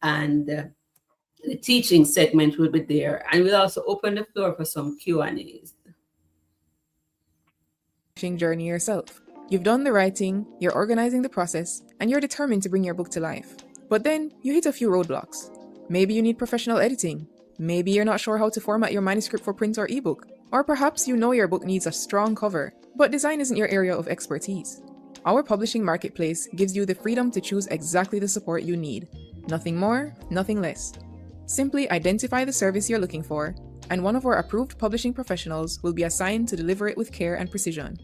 and the teaching segment will be there. And we'll also open the floor for some Q&As. Journey yourself. You've done the writing, you're organizing the process, and you're determined to bring your book to life. But then you hit a few roadblocks. Maybe you need professional editing. Maybe you're not sure how to format your manuscript for print or ebook. Or perhaps you know your book needs a strong cover, but design isn't your area of expertise. Our publishing marketplace gives you the freedom to choose exactly the support you need. Nothing more, nothing less. Simply identify the service you're looking for, and one of our approved publishing professionals will be assigned to deliver it with care and precision.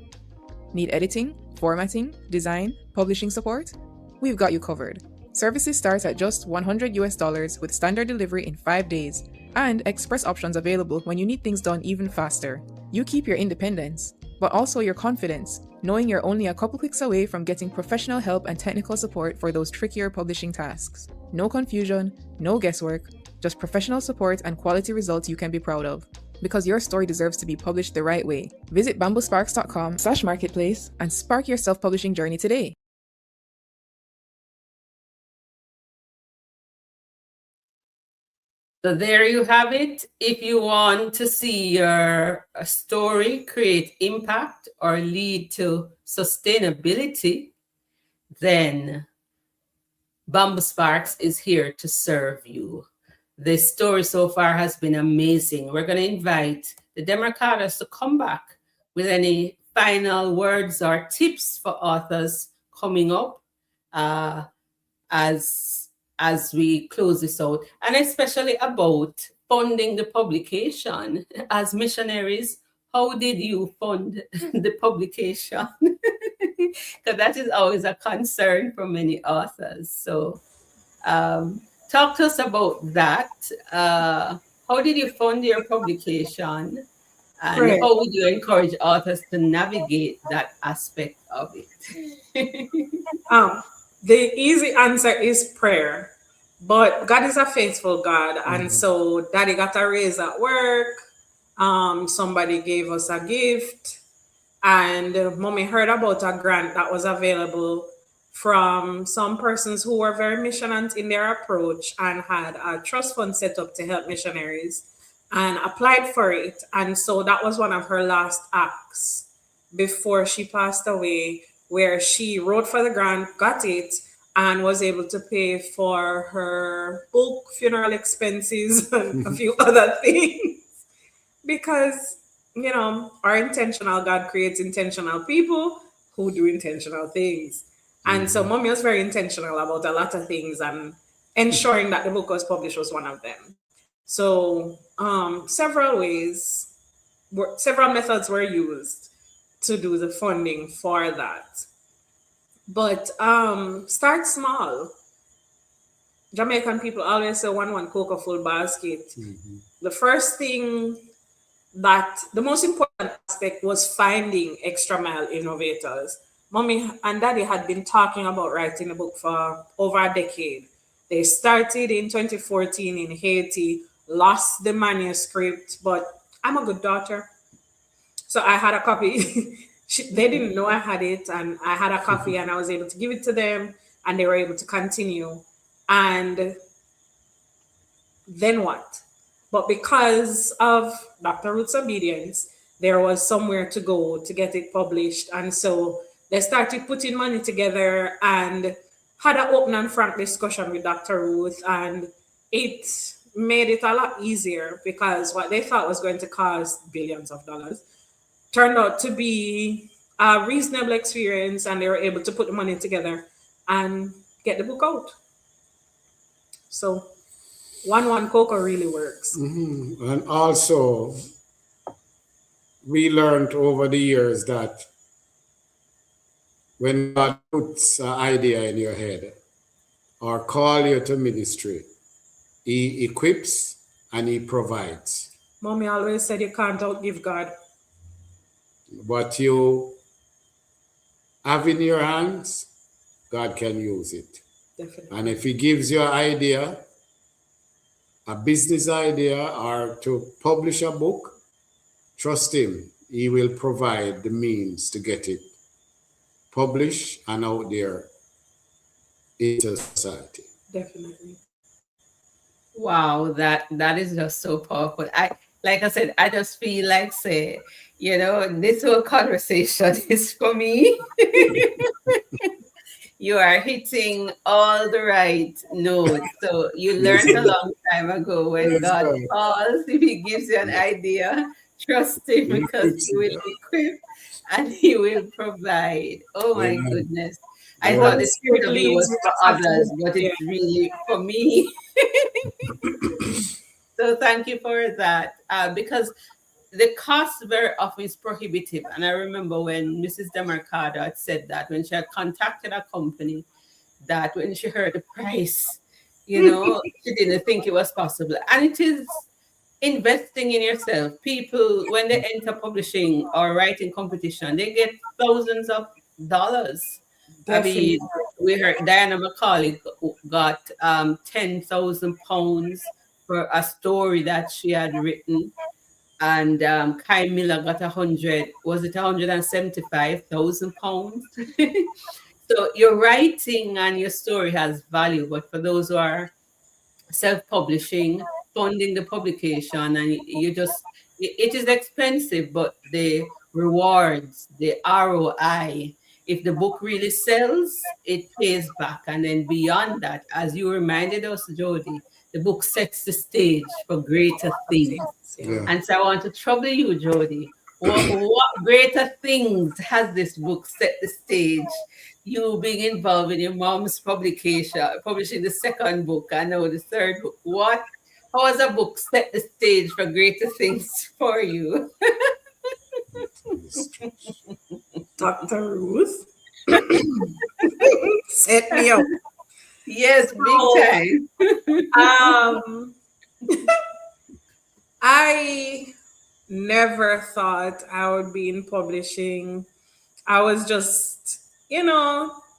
Need editing, formatting, design, publishing support? We've got you covered. Services start at just $100 with standard delivery in 5 days, and express options available when you need things done even faster. You keep your independence, but also your confidence, knowing you're only a couple clicks away from getting professional help and technical support for those trickier publishing tasks. No confusion, no guesswork, just professional support and quality results you can be proud of. Because your story deserves to be published the right way. Visit bamboosparks.com/marketplace and spark your self-publishing journey today. So there you have it. If you want to see your story create impact or lead to sustainability, then Bamboo Sparks is here to serve you. The story so far has been amazing. We're going to invite the deMercados to come back with any final words or tips for authors coming up as we close this out, and especially about funding the publication. As missionaries, how did you fund the publication? Because that is always a concern for many authors. So talk to us about that. How did you fund your publication? And Right. how would you encourage authors to navigate that aspect of it? The easy answer is prayer. But God is a faithful God. And so daddy got a raise at work. Somebody gave us a gift. And mommy heard about a grant that was available from some persons who were very missionant in their approach and had a trust fund set up to help missionaries, and applied for it. And so that was one of her last acts before she passed away, where she wrote for the grant, got it, and was able to pay for her book, funeral expenses, and a few other things. Because, our intentional God creates intentional people who do intentional things. And so mommy was very intentional about a lot of things, and ensuring that the book was published was one of them. So several methods were used to do the funding for that. But start small. Jamaican people always say one cocoa full basket. The first thing, the most important aspect, was finding extra mile innovators. Mommy and daddy had been talking about writing a book for over a decade. They started in 2014 in Haiti, lost the manuscript, but I'm a good daughter. So I had a copy. They didn't know I had it, and I had a copy, and I was able to give it to them, and they were able to continue. And then what? But because of Dr. Ruth's obedience, there was somewhere to go to get it published. And so they started putting money together and had an open and frank discussion with Dr. Ruth. And it made it a lot easier, because what they thought was going to cost billions of dollars turned out to be a reasonable experience, and they were able to put the money together and get the book out. So one cocoa really works. And also, we learned over the years that when God puts an idea in your head or call you to ministry, He equips and He provides. Mommy always said you can't outgive God. What you have in your hands, God can use it. Definitely. And if He gives you an idea, a business idea, or to publish a book, trust Him. He will provide the means to get it published and out there into society. Definitely. Wow, that is just so powerful. Like I said, I just feel like, this whole conversation is for me. You are hitting all the right notes. So you learned a long time ago, when God calls, if He gives you an idea, Trust him because he will equip and he will provide. Oh my Amen. goodness. I thought Holy the spirit Spirit of you leads, was you for just have to others, be but there. it's really for me. So thank you for that. Because the cost very often is prohibitive. And I remember when Mrs. deMercado had said that when she had contacted a company, that when she heard the price, she didn't think it was possible. And it is investing in yourself. People, when they enter publishing or writing competition, they get thousands of dollars. I Definitely. mean, we heard Diana McCauley got 10,000 pounds for a story that she had written, and Kai Miller got 175,000 pounds. So your writing and your story has value, but for those who are self-publishing, funding the publication, and it is expensive, but the rewards, the ROI, if the book really sells, it pays back. And then beyond that, as you reminded us, Jody, the book sets the stage for greater things. Yeah. Yeah. And so I want to trouble you, Jody. What greater things has this book set the stage? You being involved in your mom's publishing the second book, I know the third book. How has a book set the stage for greater things for you? Dr. Ruth set me up. Yes, big time. Um, I never thought I would be in publishing. I was just,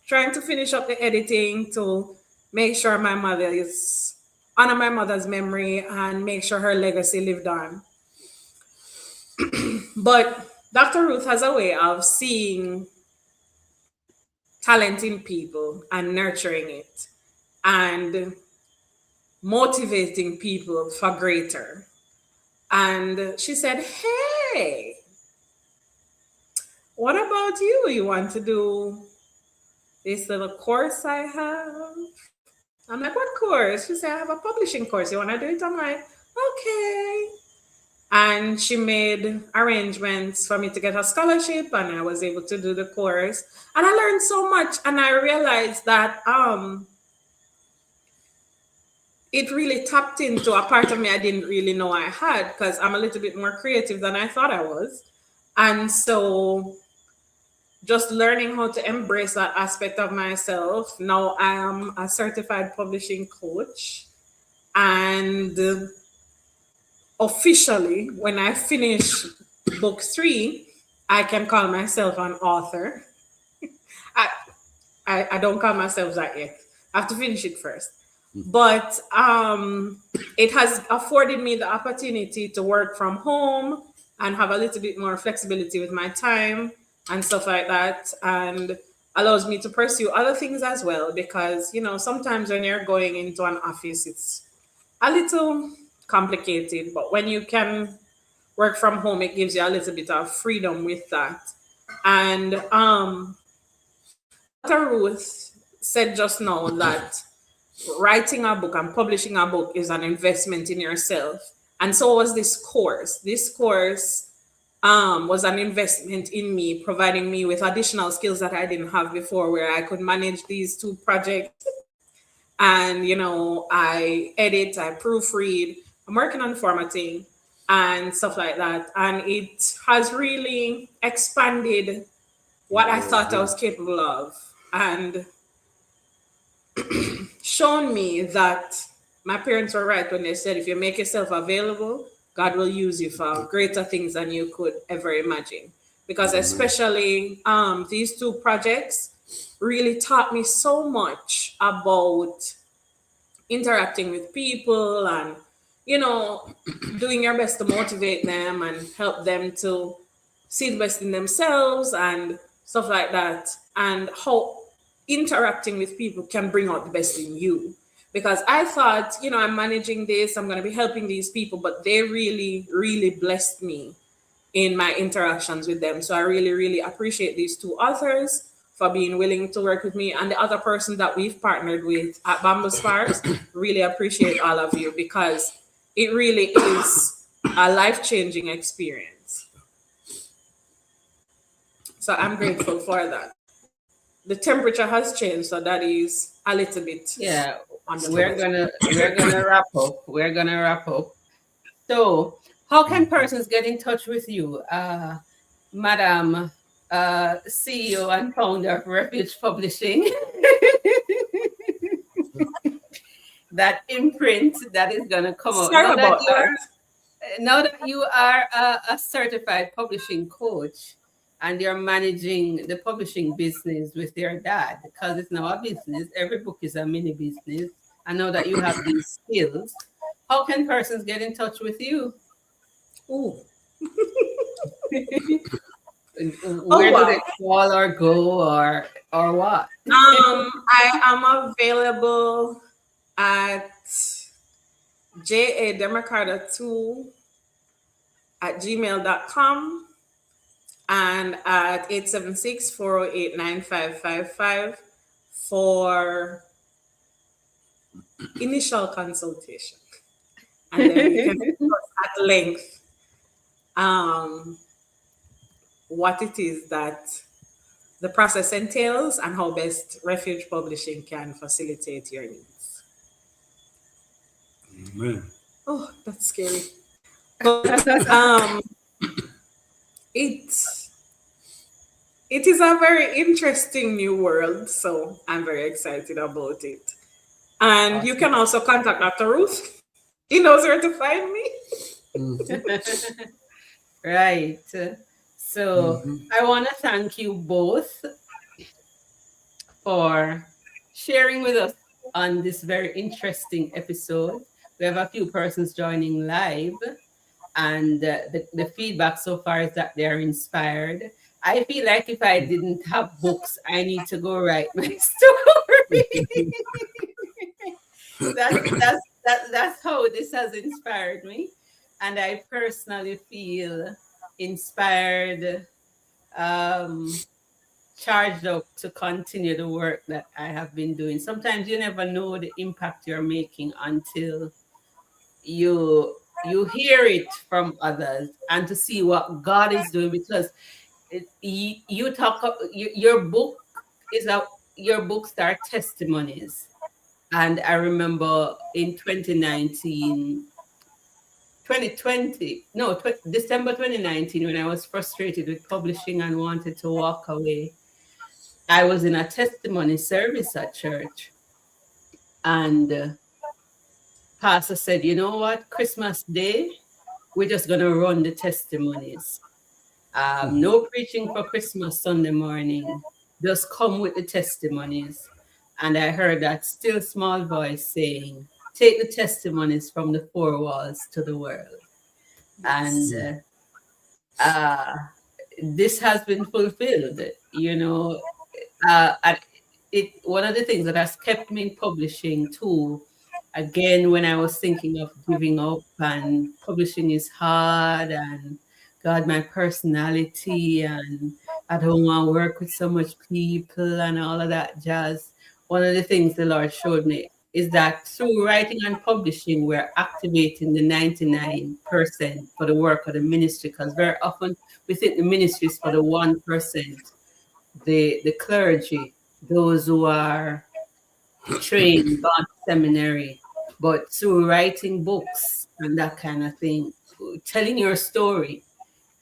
trying to finish up the editing to make sure my mother is honor my mother's memory and make sure her legacy lived on. But Dr. Ruth has a way of seeing talent in people and nurturing it and motivating people for greater. And she said, "Hey, what about you? You want to do this little course I have?" I'm like, "What course?" She said, "I have a publishing course. You want to do it?" I'm like, "Okay." And she made arrangements for me to get a scholarship, and I was able to do the course. And I learned so much, and I realized that it really tapped into a part of me I didn't really know I had, because I'm a little bit more creative than I thought I was. And so just learning how to embrace that aspect of myself. Now I am a certified publishing coach, and officially, when I finish book 3, I can call myself an author. I, I don't call myself that yet. I have to finish it first. But it has afforded me the opportunity to work from home and have a little bit more flexibility with my time and stuff like that, and allows me to pursue other things as well, because sometimes when you're going into an office, it's a little complicated, but when you can work from home, it gives you a little bit of freedom with that. And Dr. Ruth said just now that writing a book and publishing a book is an investment in yourself. And so was this course. This course was an investment in me, providing me with additional skills that I didn't have before, where I could manage these 2 projects. And, I edit, I proofread, I'm working on formatting and stuff like that. And it has really expanded what I thought I was capable of, and shown me that my parents were right when they said, if you make yourself available, God will use you for greater things than you could ever imagine. Because especially these 2 projects really taught me so much about interacting with people and, doing your best to motivate them and help them to see the best in themselves and stuff like that. And how interacting with people can bring out the best in you. Because I thought, I'm managing this, I'm going to be helping these people, but they really, really blessed me in my interactions with them. So I really, really appreciate these 2 authors for being willing to work with me, and the other person that we've partnered with at Bamboo Sparks. Really appreciate all of you, because it really is a life-changing experience. So I'm grateful for that. The temperature has changed, so that is a little bit Yeah, on the we're cold. gonna wrap up. We're gonna wrap up. So, how can persons get in touch with you, Madam CEO and founder of Refuge Publishing? That imprint that is gonna come out Sorry about that. now that you are a certified publishing coach and you're managing the publishing business with your dad, because it's now a business, every book is a mini business. And now that you have these skills, how can persons get in touch with you? Ooh. Where do they Wow. call or go or what? I am available at deMercado2 at gmail.com and at 876-408-9555 for initial consultation. And then we can discuss at length what it is that the process entails and how best Refuge Publishing can facilitate your needs. Amen. Oh, that's scary. But it is a very interesting new world, so I'm very excited about it. And you can also contact Dr. Ruth. He knows where to find me. Right. So I want to thank you both for sharing with us on this very interesting episode. We have a few persons joining live, and the feedback so far is that they're inspired. I feel like if I didn't have books, I need to go write my story. That's how this has inspired me. And I personally feel inspired, charged up to continue the work that I have been doing. Sometimes you never know the impact you're making until you hear it from others and to see what God is doing, because your books are testimonies. And I remember in 2020, December 2019, when I was frustrated with publishing and wanted to walk away, I was in a testimony service at church. And pastor said, you know what, Christmas Day, we're just going to run the testimonies. No preaching for Christmas Sunday morning. Just come with the testimonies. And I heard that still small voice saying, take the testimonies from the four walls to the world. And this has been fulfilled. One of the things that has kept me in publishing too, again, when I was thinking of giving up, and publishing is hard, and God, my personality, and I don't want to work with so much people and all of that jazz. One of the things the Lord showed me is that through writing and publishing, we're activating the 99% for the work of the ministry, because very often we think the ministry is for the 1%, the clergy, those who are trained, gone to seminary, but through writing books and that kind of thing, telling your story,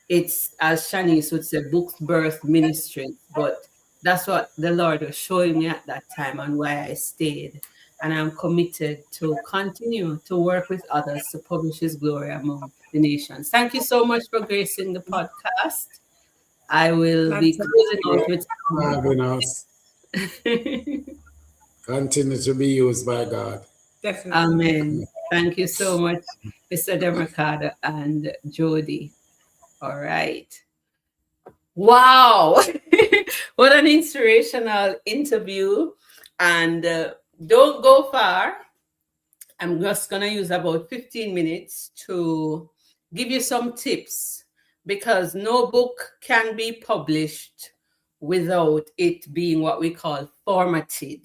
it's, as Shanice would say, books birth ministry. But that's what the Lord was showing me at that time and why I stayed. And I'm committed to continue to work with others to publish His glory among the nations. Thank you so much for gracing the podcast. I will be closing out with having us. Continue to be used by God. Definitely. Amen. Thank you so much, Mr. deMercado and Jody. All right. Wow. What an inspirational interview. And don't go far. I'm just going to use about 15 minutes to give you some tips, because no book can be published without it being what we call formatted.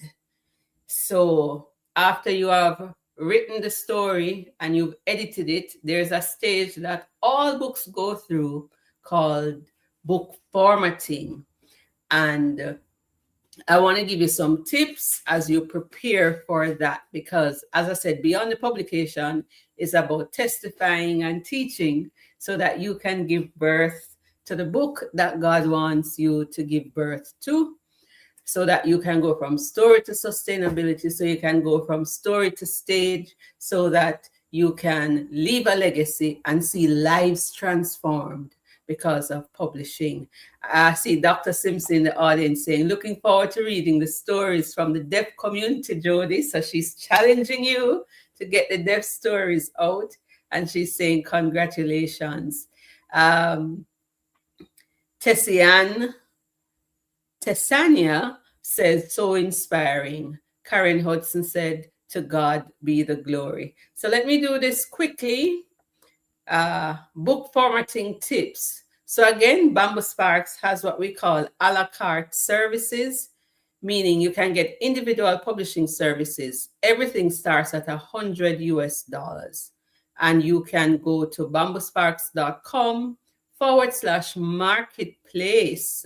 So after you have written the story and you've edited it, there's a stage that all books go through called book formatting. And I want to give you some tips as you prepare for that, because as I said, Beyond the Publication is about testifying and teaching so that you can give birth to the book that God wants you to give birth to, so that you can go from story to sustainability, so you can go from story to stage, so that you can leave a legacy and see lives transformed because of publishing. I see Dr. Simpson in the audience saying, looking forward to reading the stories from the deaf community, Jody. So she's challenging you to get the deaf stories out. And she's saying, congratulations. Tessania says, so inspiring. Karen Hudson said, to God be the glory. So let me do this quickly. Book formatting tips. So again, Bamboo Sparks has what we call a la carte services, meaning you can get individual publishing services. Everything starts at $100 US. And you can go to bamboosparks.com/marketplace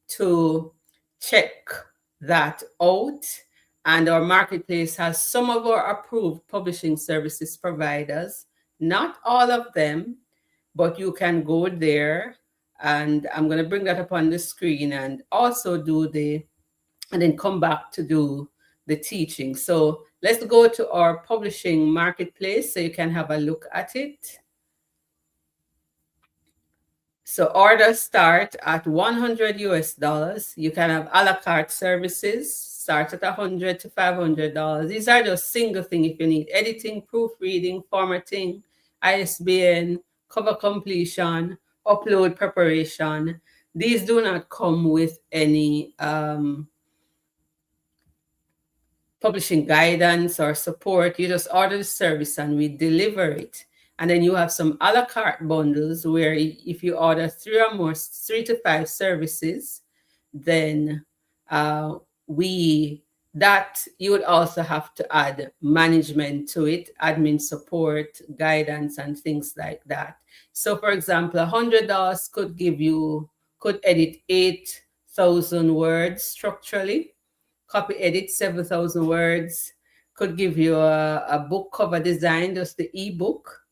to check that out. And our marketplace has some of our approved publishing services providers. Not all of them, but you can go there, and I'm going to bring that up on the screen and also and then come back to do the teaching. So let's go to our publishing marketplace so you can have a look at it. So orders start at $100 US. You can have a la carte services, start at $100 to $500. These are just single thing if you need editing, proofreading, formatting, ISBN, cover completion, upload preparation. These do not come with any publishing guidance or support. You just order the service and we deliver it. And then you have some a la carte bundles where if you order 3 or more, 3 to 5 services, then you would also have to add management to it, admin support, guidance, and things like that. So for example, $100 could edit 8,000 words structurally, copy edit 7,000 words, could give you a book cover design, just the ebook,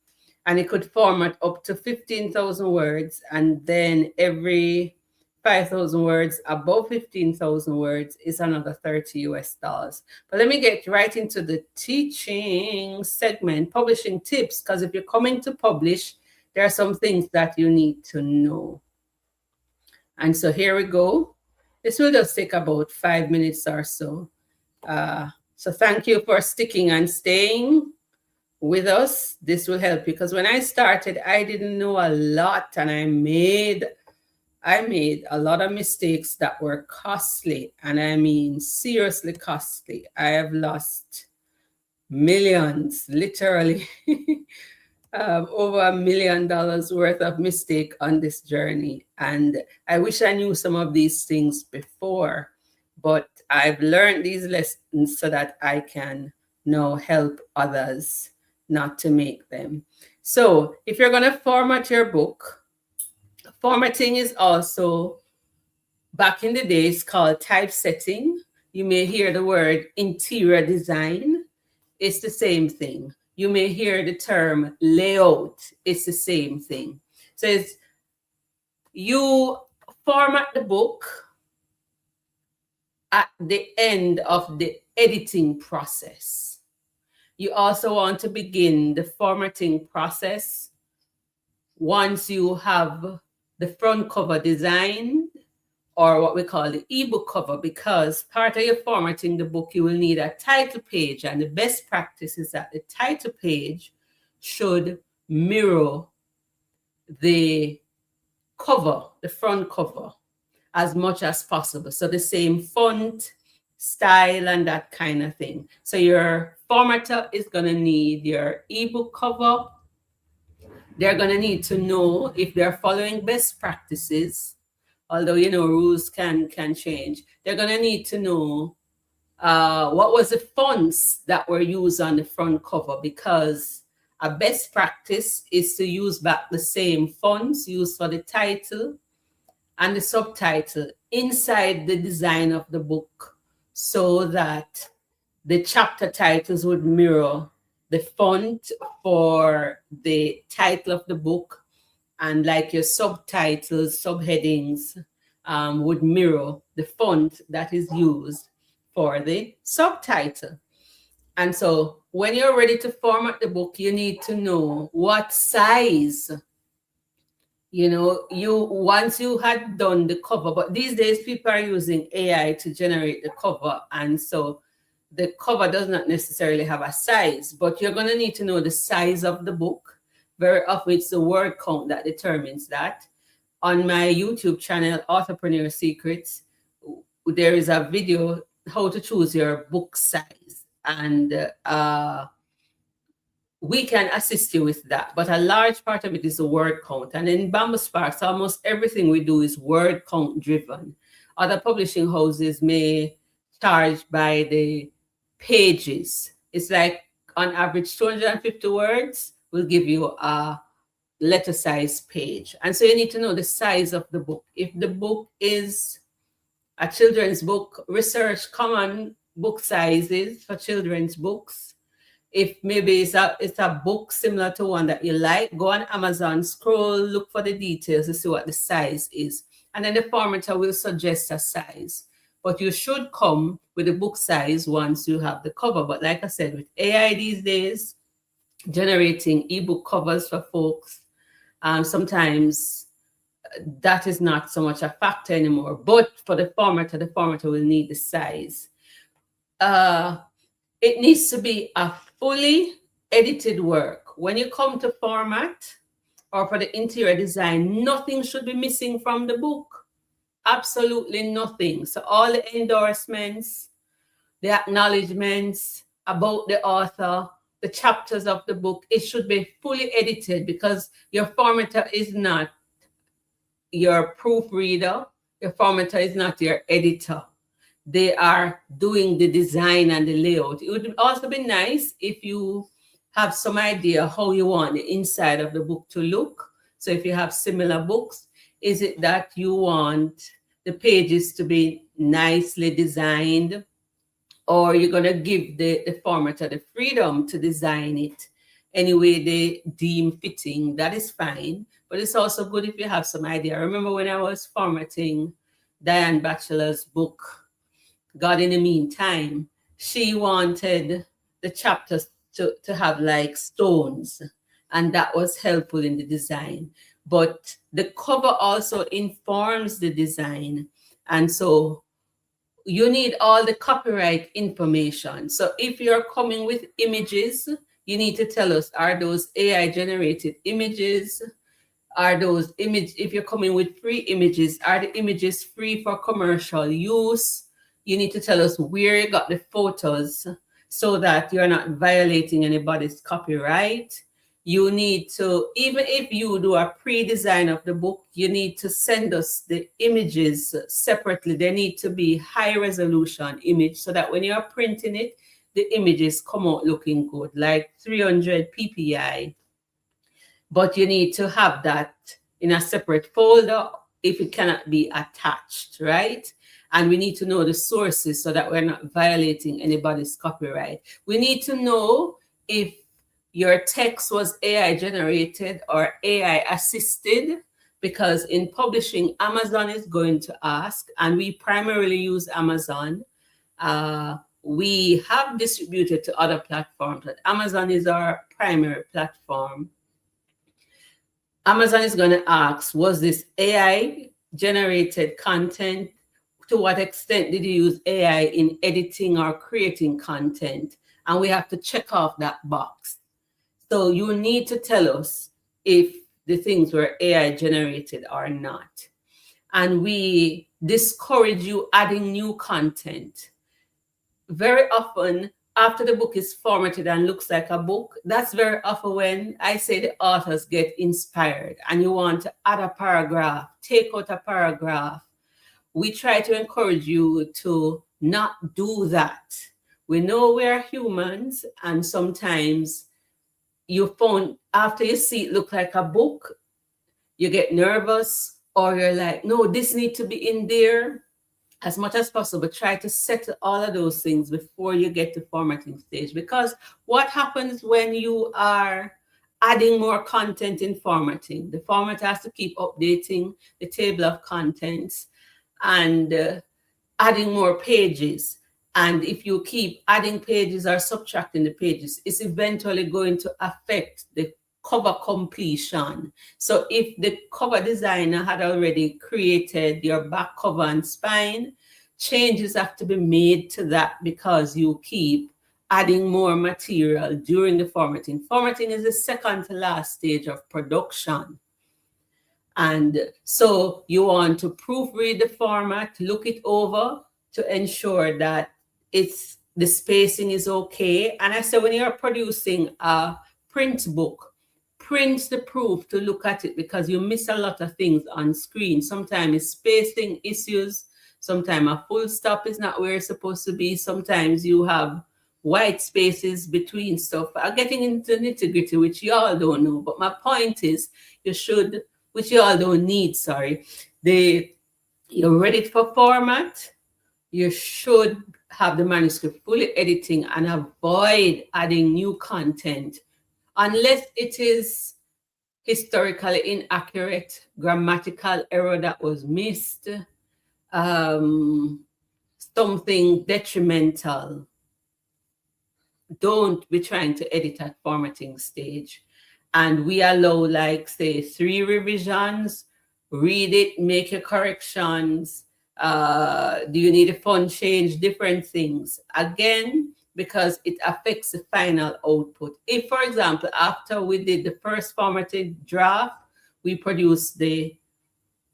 and it could format up to 15,000 words, and then every 5,000 words above 15,000 words is another $30 US. But let me get right into the teaching segment, publishing tips, because if you're coming to publish, there are some things that you need to know. And so here we go. This will just take about 5 minutes or so. So thank you for sticking and staying with us. This will help, because when I started, I didn't know a lot, and I made a lot of mistakes that were costly, and I mean seriously costly. I have lost millions, literally, over $1 million worth of mistake on this journey. And I wish I knew some of these things before, but I've learned these lessons so that I can now help others not to make them. So if you're going to format your book, formatting is also, back in the days, called typesetting. You may hear the word interior design. It's the same thing. You may hear the term layout. It's the same thing. So you format the book at the end of the editing process. You also want to begin the formatting process once you have the front cover designed, or what we call the ebook cover, because part of your formatting the book, you will need a title page, and the best practice is that the title page should mirror the cover, the front cover, as much as possible. So the same font, style, and that kind of thing. So your formatter is going to need your ebook cover. They're going to need to know if they're following best practices, although, rules can change. They're going to need to know what was the fonts that were used on the front cover, because a best practice is to use back the same fonts used for the title and the subtitle inside the design of the book, so that the chapter titles would mirror the font for the title of the book, and like your subtitles, subheadings would mirror the font that is used for the subtitle. And so when you're ready to format the book, you need to know what size, once you had done the cover, but these days people are using AI to generate the cover. And so the cover does not necessarily have a size, but you're going to need to know the size of the book. Very often it's the word count that determines that. On my YouTube channel, Authorpreneur Secrets, there is a video how to choose your book size. And we can assist you with that, but a large part of it is the word count. And in Bamboo Sparks, almost everything we do is word count driven. Other publishing houses may charge by the pages. It's like on average 250 words will give you a letter size page. And so you need to know the size of the book. If the book is a children's book, research common book sizes for children's books. If maybe it's a book similar to one that you like, go on Amazon, scroll, look for the details to see what the size is. And then the formatter will suggest a size. But you should come with the book size once you have the cover. But like I said, with AI these days, generating ebook covers for folks, sometimes that is not so much a factor anymore. But for the formatter will need the size. It needs to be a fully edited work. When you come to format or for the interior design, nothing should be missing from the book. Absolutely nothing. So all the endorsements, the acknowledgements about the author, the chapters of the book, it should be fully edited, because your formatter is not your proofreader. Your formatter is not your editor. They are doing the design and the layout. It would also be nice if you have some idea how you want the inside of the book to look. So if you have similar books, is it that you want the pages to be nicely designed, or you're going to give the formatter the freedom to design it any way they deem fitting? That is fine. But it's also good if you have some idea. I remember when I was formatting Diane Batchelor's book, God in the Meantime, she wanted the chapters to have like stones, and that was helpful in the design. But the cover also informs the design, and so you need all the copyright information. So if you're coming with images, you need to tell us, are those AI generated images? Are those if you're coming with free images, are the images free for commercial use? You need to tell us where you got the photos so that you're not violating anybody's copyright. You need to, even if you do a pre-design of the book, you need to send us the images separately. They need to be high resolution image so that when you're printing it, the images come out looking good, like 300 ppi. But you need to have that in a separate folder if it cannot be attached, right? And we need to know the sources so that we're not violating anybody's copyright. We need to know if your text was AI generated or AI assisted, because in publishing, Amazon is going to ask, and we primarily use Amazon. We have distributed to other platforms, but Amazon is our primary platform. Amazon is going to ask, was this AI generated content? To what extent did you use AI in editing or creating content? And we have to check off that box. So you need to tell us if the things were AI generated or not. And we discourage you adding new content. Very often, after the book is formatted and looks like a book, that's very often when I say the authors get inspired and you want to add a paragraph, take out a paragraph. We try to encourage you to not do that. We know we are humans, and sometimes you found after you see it look like a book, you get nervous, or you're like, no, this needs to be in there. As much as possible, try to settle all of those things before you get to formatting stage. Because what happens when you are adding more content in formatting? The format has to keep updating the table of contents and adding more pages. And if you keep adding pages or subtracting the pages, it's eventually going to affect the cover completion. So if the cover designer had already created your back cover and spine, changes have to be made to that because you keep adding more material during the formatting. Formatting is the second to last stage of production. And so you want to proofread the format, look it over to ensure that the spacing is okay. And I say when you're producing a print book, print the proof to look at it because you miss a lot of things on screen. Sometimes it's spacing issues. Sometimes a full stop is not where it's supposed to be. Sometimes you have white spaces between stuff. I'm getting into nitty-gritty, which you all don't know. But my point is you should, which you all don't need, sorry. You're ready for format. You should have the manuscript fully editing and avoid adding new content unless it is historically inaccurate, grammatical error that was missed, something detrimental. Don't be trying to edit at formatting stage. And we allow, like, say, 3 revisions, read it, make your corrections. Do you need a font change? Different things. Again, because it affects the final output. If, for example, after we did the first formatted draft, we produced the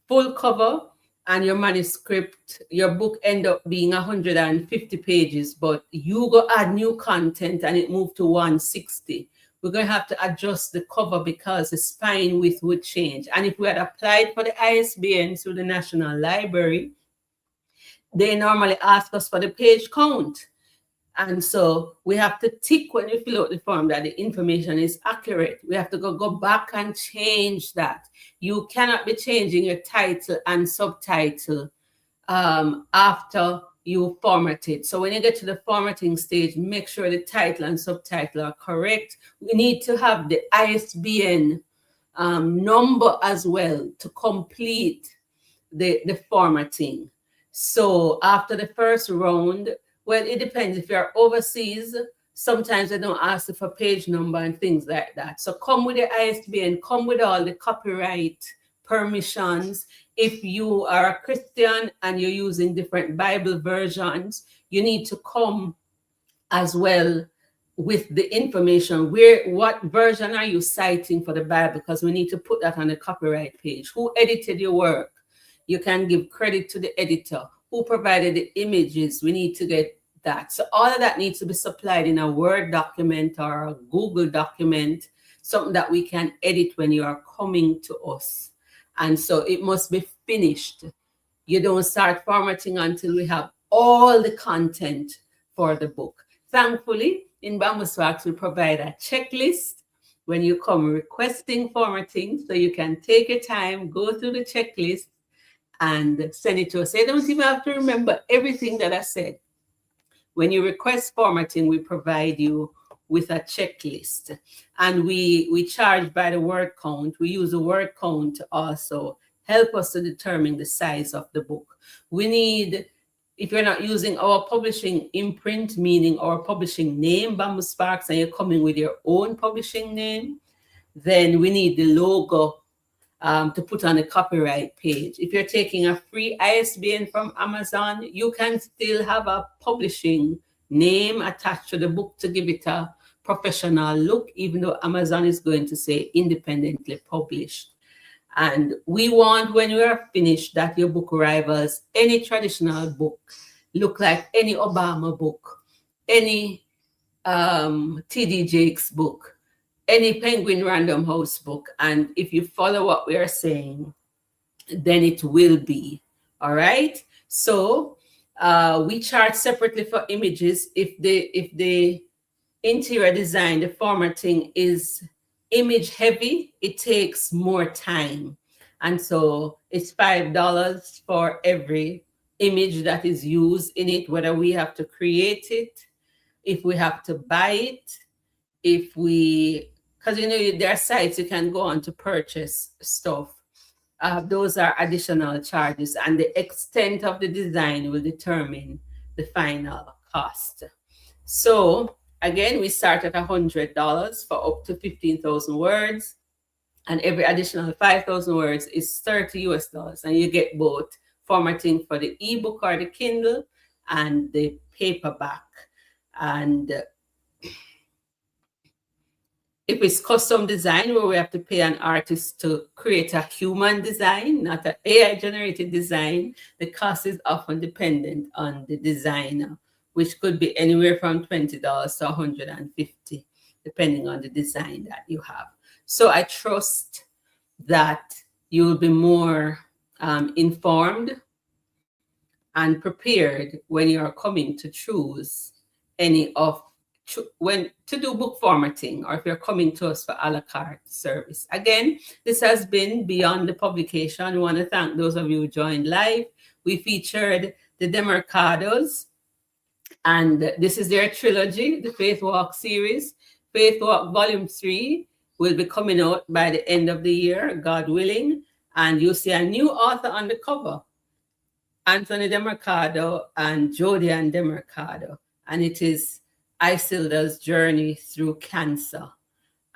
full cover and your manuscript, your book end up being 150 pages, but you go add new content and it moved to 160. We're going to have to adjust the cover because the spine width would change. And if we had applied for the ISBN through the National Library, they normally ask us for the page count. And so we have to tick when we fill out the form that the information is accurate. We have to go back and change that. You cannot be changing your title and subtitle after you format it. So when you get to the formatting stage, make sure the title and subtitle are correct. We need to have the ISBN number as well to complete the formatting. So after the first round, well, it depends. If you're overseas, sometimes they don't ask you for page number and things like that. So come with the ISBN, come with all the copyright permissions. If you are a Christian and you're using different Bible versions, you need to come as well with the information. What version are you citing for the Bible? Because we need to put that on the copyright page. Who edited your work? You can give credit to the editor. Who provided the images? We need to get that. So all of that needs to be supplied in a Word document or a Google document, something that we can edit when you are coming to us. And so it must be finished. You don't start formatting until we have all the content for the book. Thankfully, in Bamboo Sparks, we provide a checklist when you come requesting formatting, so you can take your time, go through the checklist, and send it to us. You don't even have to remember everything that I said. When you request formatting, we provide you with a checklist. And we charge by the word count. We use the word count to also help us to determine the size of the book. We need, if you're not using our publishing imprint, meaning our publishing name, Bamboo Sparks, and you're coming with your own publishing name, then we need the logo to put on the copyright page. If you're taking a free ISBN from Amazon, you can still have a publishing name attached to the book to give it a professional look, even though Amazon is going to say independently published. And we want, when you are finished, that your book rivals any traditional book, look like any Obama book, any T.D. Jakes book, any Penguin Random House book. And if you follow what we are saying, then it will be. All right. So We charge separately for images if the interior design, the formatting is image heavy, it takes more time. And so it's $5 for every image that is used in it, whether we have to create it, if we have to buy it, if we, because there are sites you can go on to purchase stuff. Those are additional charges, and the extent of the design will determine the final cost. So again, we start at $100 for up to 15,000 words, and every additional 5,000 words is $30 US, and you get both formatting for the ebook or the Kindle and the paperback. And if it's custom design, where we have to pay an artist to create a human design, not an AI generated design, the cost is often dependent on the designer, which could be anywhere from $20 to $150, depending on the design that you have. So I trust that you will be more informed and prepared when you are coming to choose any of when to do book formatting, or if you're coming to us for a la carte service. Again, this has been Beyond the Publication. We want to thank those of you who joined live. We featured the deMercados, and this is their trilogy, the Faith Walk series. Faith Walk Volume 3 will be coming out by the end of the year, God willing, and you'll see a new author on the cover, Anthony deMercado and Jody-Ann deMercado, and it is Icilda's journey through cancer.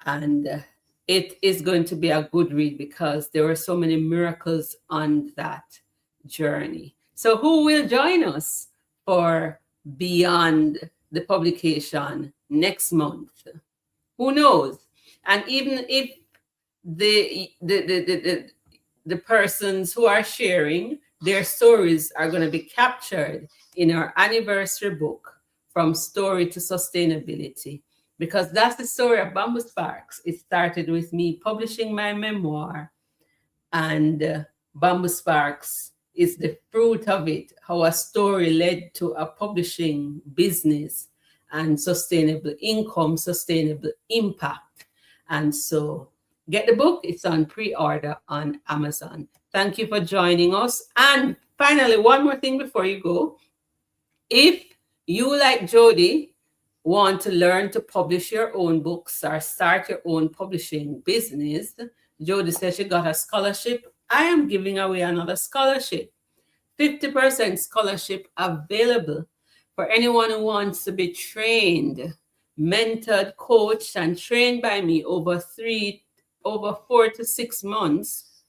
And it is going to be a good read because there were so many miracles on that journey. So who will join us for Beyond the Publication next month? Who knows? And even if the persons who are sharing their stories are going to be captured in our anniversary book, From Story to Sustainability, because that's the story of Bamboo Sparks. It started with me publishing my memoir, and Bamboo Sparks is the fruit of it, how a story led to a publishing business and sustainable income, sustainable impact. And so get the book. It's on pre-order on Amazon. Thank you for joining us. And finally, one more thing before you go. If you, like Jody, want to learn to publish your own books or start your own publishing business, Jody says she got a scholarship. I am giving away another scholarship, 50% scholarship available for anyone who wants to be trained, mentored, coached, and trained by me over 4 to 6 months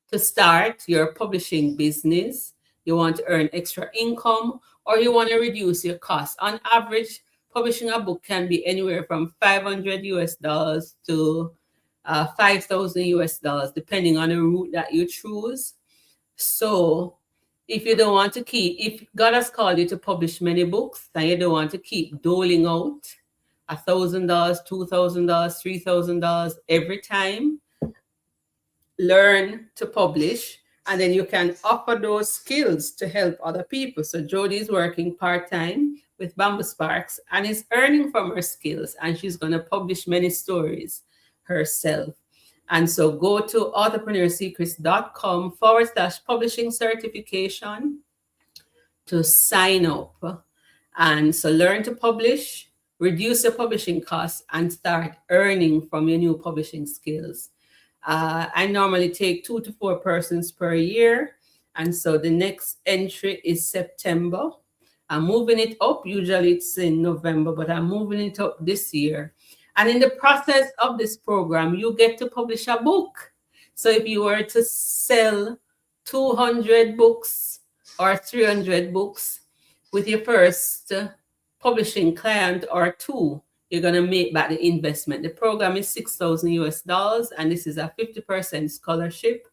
to start your publishing business. You want to earn extra income, or you want to reduce your costs. On average, publishing a book can be anywhere from $500 to $5,000, depending on the route that you choose. So if you don't want to if God has called you to publish many books, and you don't want to keep doling out $1,000, $2,000, $3,000 every time, learn to publish, and then you can offer those skills to help other people. So Jody is working part-time with Bamboo Sparks and is earning from her skills, and she's going to publish many stories herself. And so go to entrepreneursecrets.com/publishing certification to sign up. And so learn to publish, reduce your publishing costs, and start earning from your new publishing skills. I normally take 2 to 4 persons per year. And so the next entry is September. I'm moving it up. Usually it's in November, but I'm moving it up this year. And in the process of this program, you get to publish a book. So if you were to sell 200 books or 300 books with your first publishing client or 2, you're going to make back the investment. The program is $6,000, and this is a 50% scholarship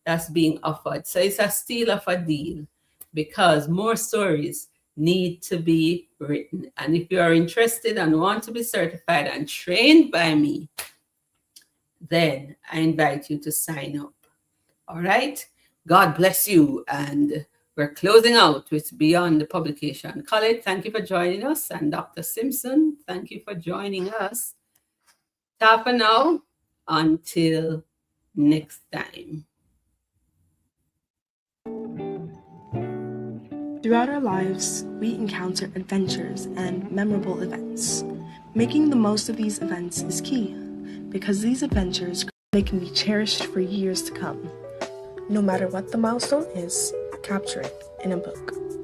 that's being offered. So it's a steal of a deal because more stories need to be written. And if you are interested and want to be certified and trained by me, then I invite you to sign up. All right. God bless you, and we're closing out with Beyond the Publication. Colette, thank you for joining us. And Dr. Simpson, thank you for joining us. Ta for now. Until next time. Throughout our lives, we encounter adventures and memorable events. Making the most of these events is key, because these adventures, they can be cherished for years to come. No matter what the milestone is, capture it in a book.